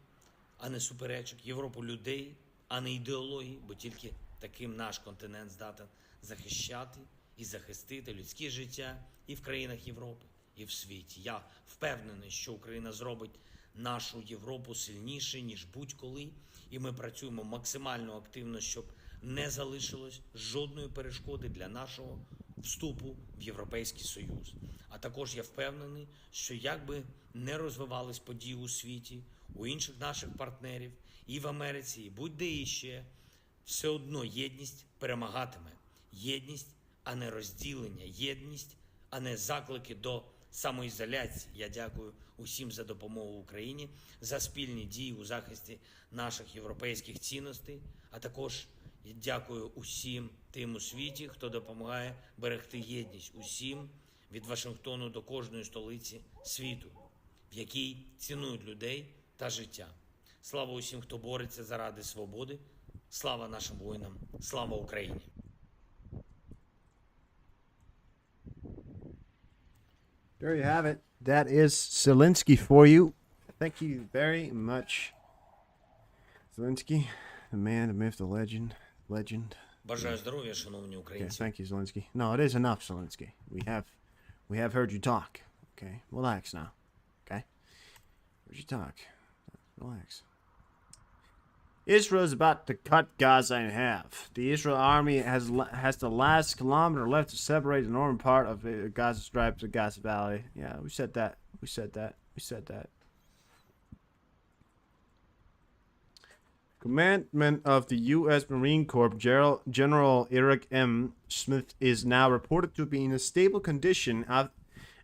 а не суперечок, Європу людей, а не ідеології, бо тільки таким наш континент здатен захищати і захистити людське життя і в країнах Європи, і в світі. Я впевнений, що Україна зробить нашу Європу сильніше, ніж будь-коли, і ми працюємо максимально активно, щоб не залишилось жодної перешкоди для нашого вступу в Європейський Союз. А також я впевнений, що як би не розвивались події у світі, у інших наших партнерів, і в Америці, і будь-де іще, все одно єдність перемагатиме. Єдність, а не розділення. Єдність, а не заклики до самоізоляції. Я дякую усім за допомогу Україні, за спільні дії у захисті наших європейських цінностей, а також я дякую усім тим у світі, хто допомагає берегти єдність. Усім від Вашингтону до кожної столиці світу, в якій цінують людей та життя. Слава усім, хто бореться заради свободи. Слава нашим воїнам. Слава Україні. There you have it. That is Zelensky for you. Thank you very much, Zelensky, the man, the myth, the legend. Bажаю здоров'я, шановні Okay, українці. thank you, Zelensky. No, it is enough, Zelensky. We have heard you talk. Okay, relax now. Okay, heard you talk. Relax. Israel is about to cut Gaza in half. The Israel army has the last kilometer left to separate the northern part of the Gaza Strip to Gaza Valley. Yeah, we said that. We said that. Commandant of the U.S. Marine Corps, General Eric M. Smith, is now reported to be in a stable condition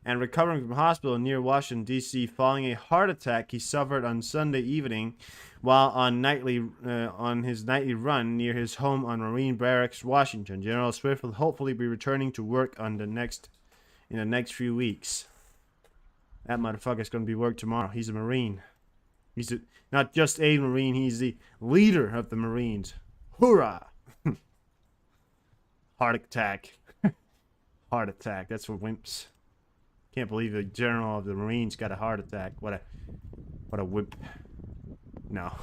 and recovering from hospital near Washington, D.C. following a heart attack he suffered on Sunday evening while on his nightly run near his home on Marine Barracks, Washington. General Swift will hopefully be returning to work in the next few weeks. That motherfucker's going to be work tomorrow. He's a Marine. He's not just a Marine, he's the leader of the Marines. Hoorah! Heart attack. Heart attack. That's for wimps. Can't believe the general of the Marines got a heart attack. What a wimp. No.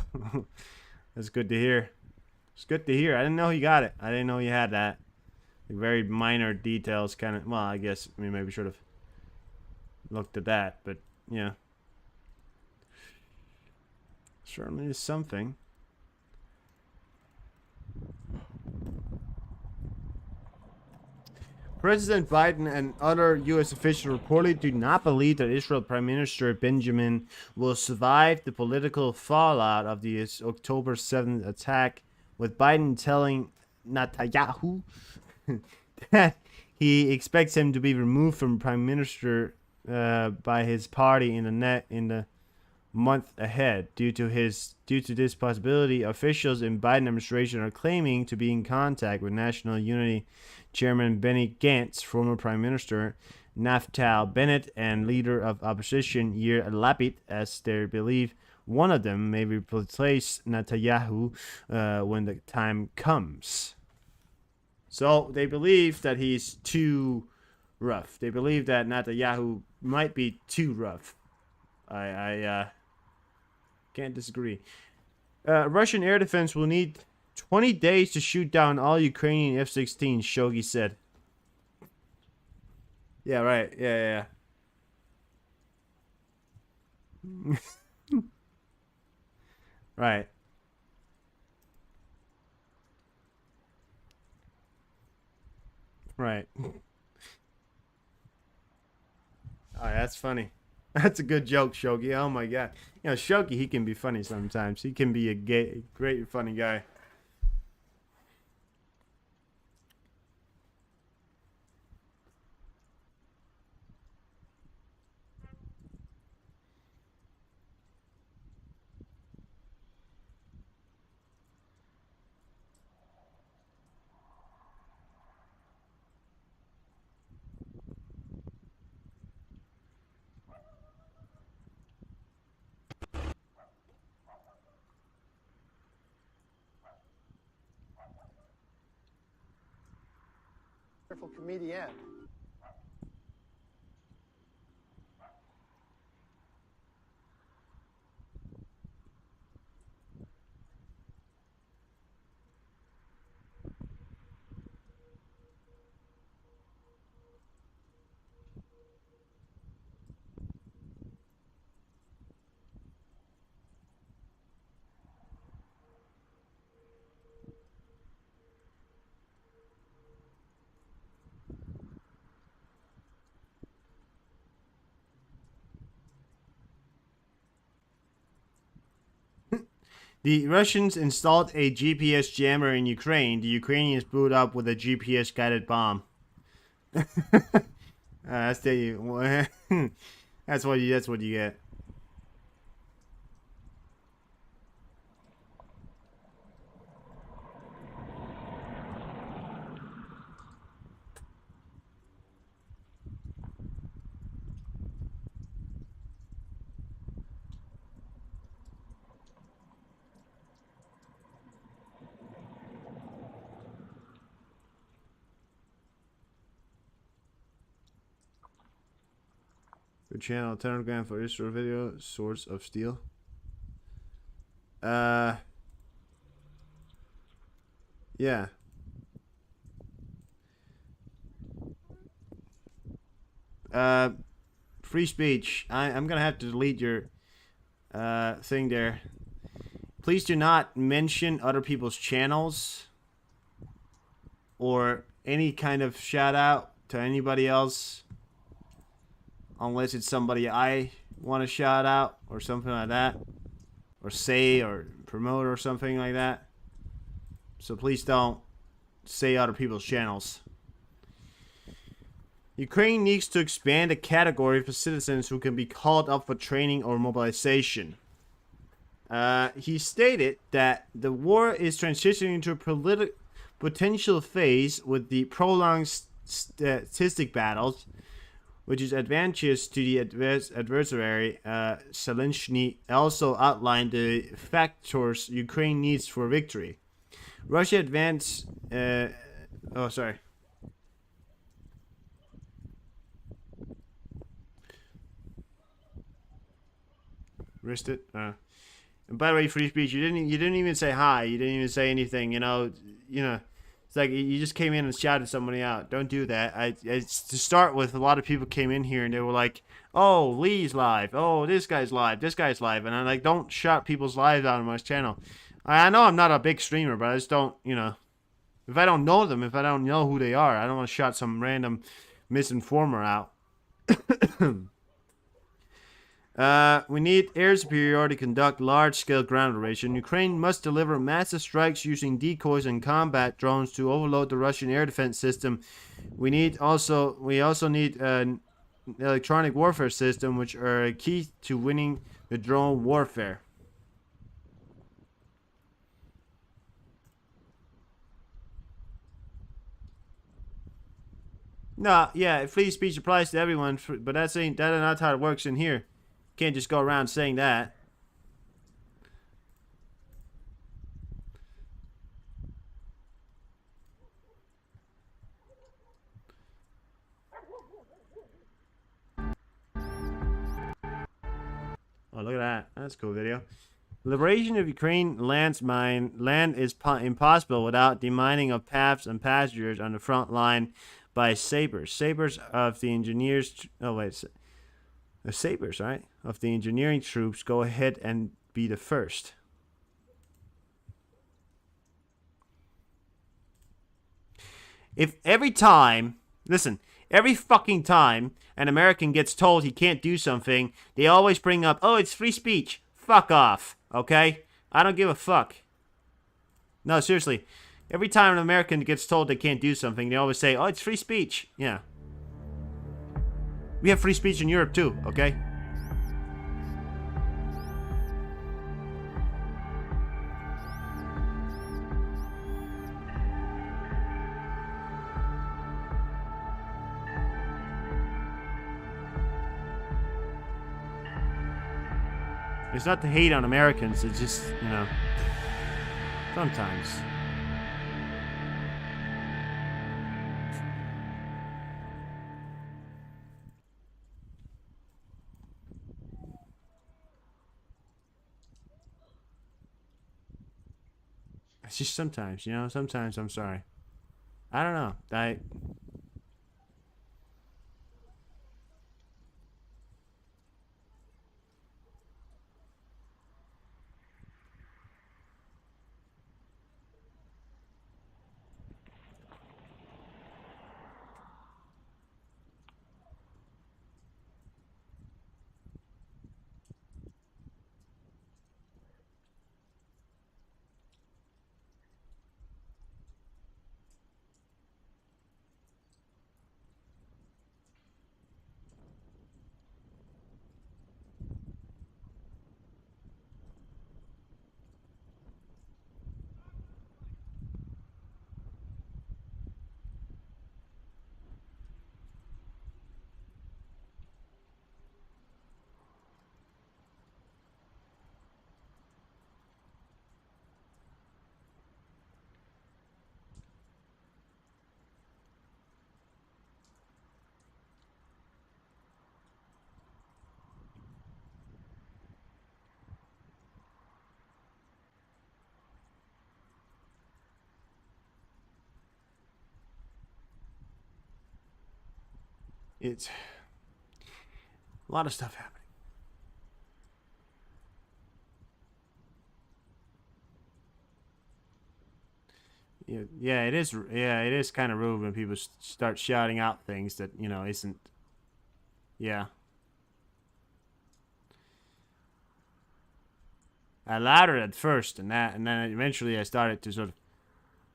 That's good to hear. It's good to hear. I didn't know he got it. I didn't know he had that. Very minor details kind of, well, I guess, maybe should have looked at that, but yeah. Certainly is something. President Biden and other U.S. officials reportedly do not believe that Israel Prime Minister Benjamin will survive the political fallout of the October 7th attack, with Biden telling Netanyahu that he expects him to be removed from Prime Minister by his party in the month ahead. Due to this possibility, officials in Biden administration are claiming to be in contact with National Unity Chairman Benny Gantz, former Prime Minister Naftali Bennett, and leader of opposition Yair Lapid, as they believe one of them may replace Netanyahu when the time comes. So they believe that he's too rough. They believe that Netanyahu might be too rough. I can't disagree. Russian air defense will need 20 days to shoot down all Ukrainian F-16, Shogi said. Yeah, right. Yeah. Right. Right. Oh, that's funny. That's a good joke, Shogi. Oh my god. You know, Shogi, he can be funny sometimes. He can be a great funny guy. wonderful comedian. The Russians installed a GPS jammer in Ukraine. The Ukrainians blew it up with a GPS guided bomb. That's the that's what you get. Good channel, Telegram for Isreal video, Swords of Steel. Yeah. Free speech. I'm gonna have to delete your thing there. Please do not mention other people's channels or any kind of shout out to anybody else unless it's somebody I want to shout out or something like that, or say or promote or something like that. So please don't say other people's channels. Ukraine needs to expand the category for citizens who can be called up for training or mobilization. He stated that the war is transitioning into a potential phase with the prolonged statistic battles, which is advantageous to the adversary. Zelensky also outlined the factors Ukraine needs for victory. Russia advanced... oh, sorry. Missed it. And by the way, free speech. You didn't even say hi. You didn't even say anything. You know. It's like you just came in and shouted somebody out. Don't do that. To start with, a lot of people came in here and they were like, "Oh, Lee's live. Oh, this guy's live. This guy's live." And I'm like, don't shout people's lives out on my channel. I know I'm not a big streamer, but I just don't. If I don't know them, if I don't know who they are, I don't want to shout some random misinformer out. We need air superiority to conduct large-scale ground operation. Ukraine must deliver massive strikes using decoys and combat drones to overload the Russian air defense system. We also need an electronic warfare system, which are key to winning the drone warfare. No, yeah, free speech applies to everyone, but that's not how it works in here. Can't just go around saying that. Oh, look at that. That's a cool video. Liberation of Ukraine land is impossible without demining of paths and passengers on the front line by sabers. Sabers of the engineers... Oh, wait. The sabers, right? Of the engineering troops go ahead and be the first. If every time... Listen... Every fucking time an American gets told he can't do something, they always bring up, oh, it's free speech. Fuck off, okay? I don't give a fuck. No, seriously. Every time an American gets told they can't do something, they always say, oh, it's free speech. Yeah. We have free speech in Europe too, okay? It's not to hate on Americans, it's just, sometimes. It's just sometimes, you know, sometimes I'm sorry. I don't know. It's a lot of stuff happening. Yeah, it is. Yeah, it is kind of rude when people start shouting out things that, you know, isn't. Yeah. I louder at first, and then eventually I started to sort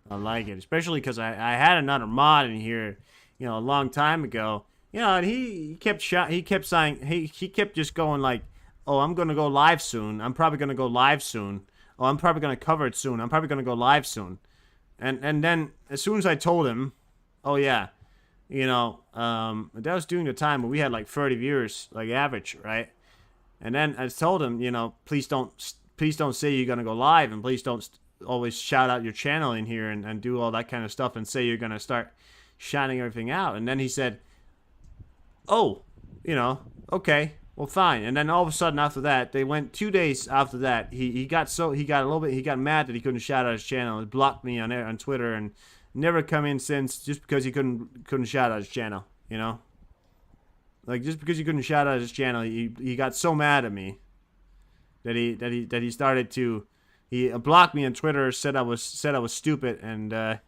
of like it, especially because I had another mod in here, you know, a long time ago, you know, and he kept saying he kept just going like, oh, I'm gonna go live soon. I'm probably gonna go live soon. Oh, I'm probably gonna cover it soon. I'm probably gonna go live soon. And then as soon as I told him, oh yeah, you know, that was during the time when we had like 30 viewers, like average, right? And then I told him, you know, please don't say you're gonna go live, and please don't always shout out your channel in here and do all that kind of stuff and say you're gonna start shouting everything out. And then he said, oh, you know, okay, well fine. And then all of a sudden after that, they went 2 days after that, he got mad that he couldn't shout out his channel and blocked me on Twitter and never come in since, just because he couldn't shout out his channel, you know? Like, just because he couldn't shout out his channel, he got so mad at me that he started to, he blocked me on Twitter, said I was stupid, and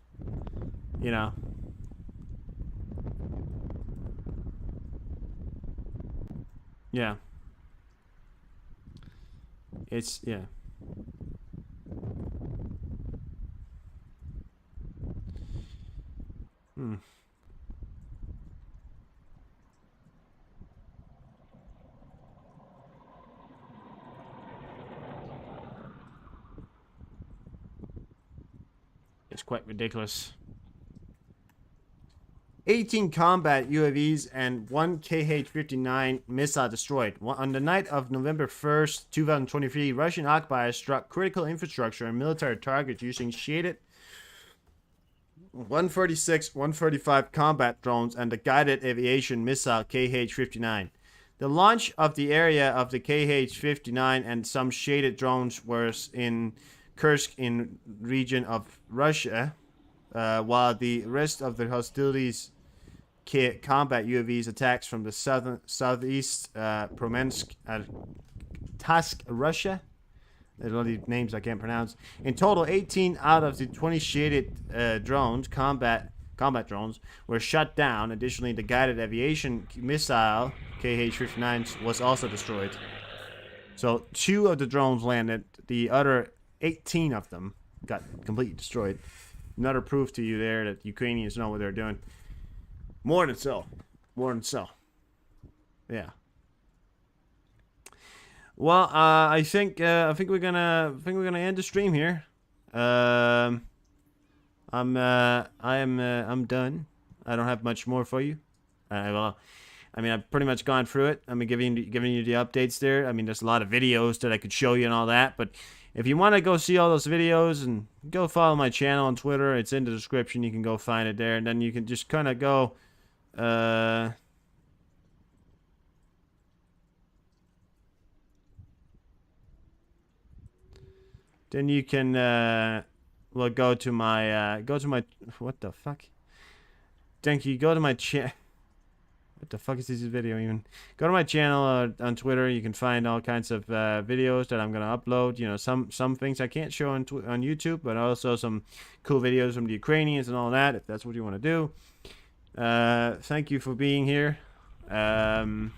you know. Yeah. It's, yeah. It's quite ridiculous. 18 combat UAVs and 1 KH-59 missile destroyed. On the night of November 1st, 2023, Russian occupiers struck critical infrastructure and military targets using shaded 136, 135 combat drones and the guided aviation missile KH-59. The launch of the area of the KH-59 and some shaded drones was in Kursk in region of Russia, while the rest of the hostilities combat UAVs attacks from the southeast Promensk, Task, Russia. There's all these names I can't pronounce. In total, 18 out of the 20 shaded drones, combat drones, were shut down. Additionally, the guided aviation missile KH-59 was also destroyed. So 2 of the drones landed. The other 18 of them got completely destroyed. Another proof to you there that Ukrainians know what they're doing. More than so. Yeah. Well, I think we're gonna end the stream here. I'm done. I don't have much more for you. Well, I mean, I've pretty much gone through it. I mean, giving you the updates there. I mean, there's a lot of videos that I could show you and all that, but if you want to go see all those videos, and go follow my channel on Twitter, it's in the description. You can go find it there, and then you can just kind of go. Then you can will go to my what the fuck? Thank you. Go to my channel. What the fuck is this video even? Go to my channel on Twitter. You can find all kinds of videos that I'm gonna upload. You know, some things I can't show on YouTube, but also some cool videos from the Ukrainians and all that. If that's what you want to do. Thank you for being here. And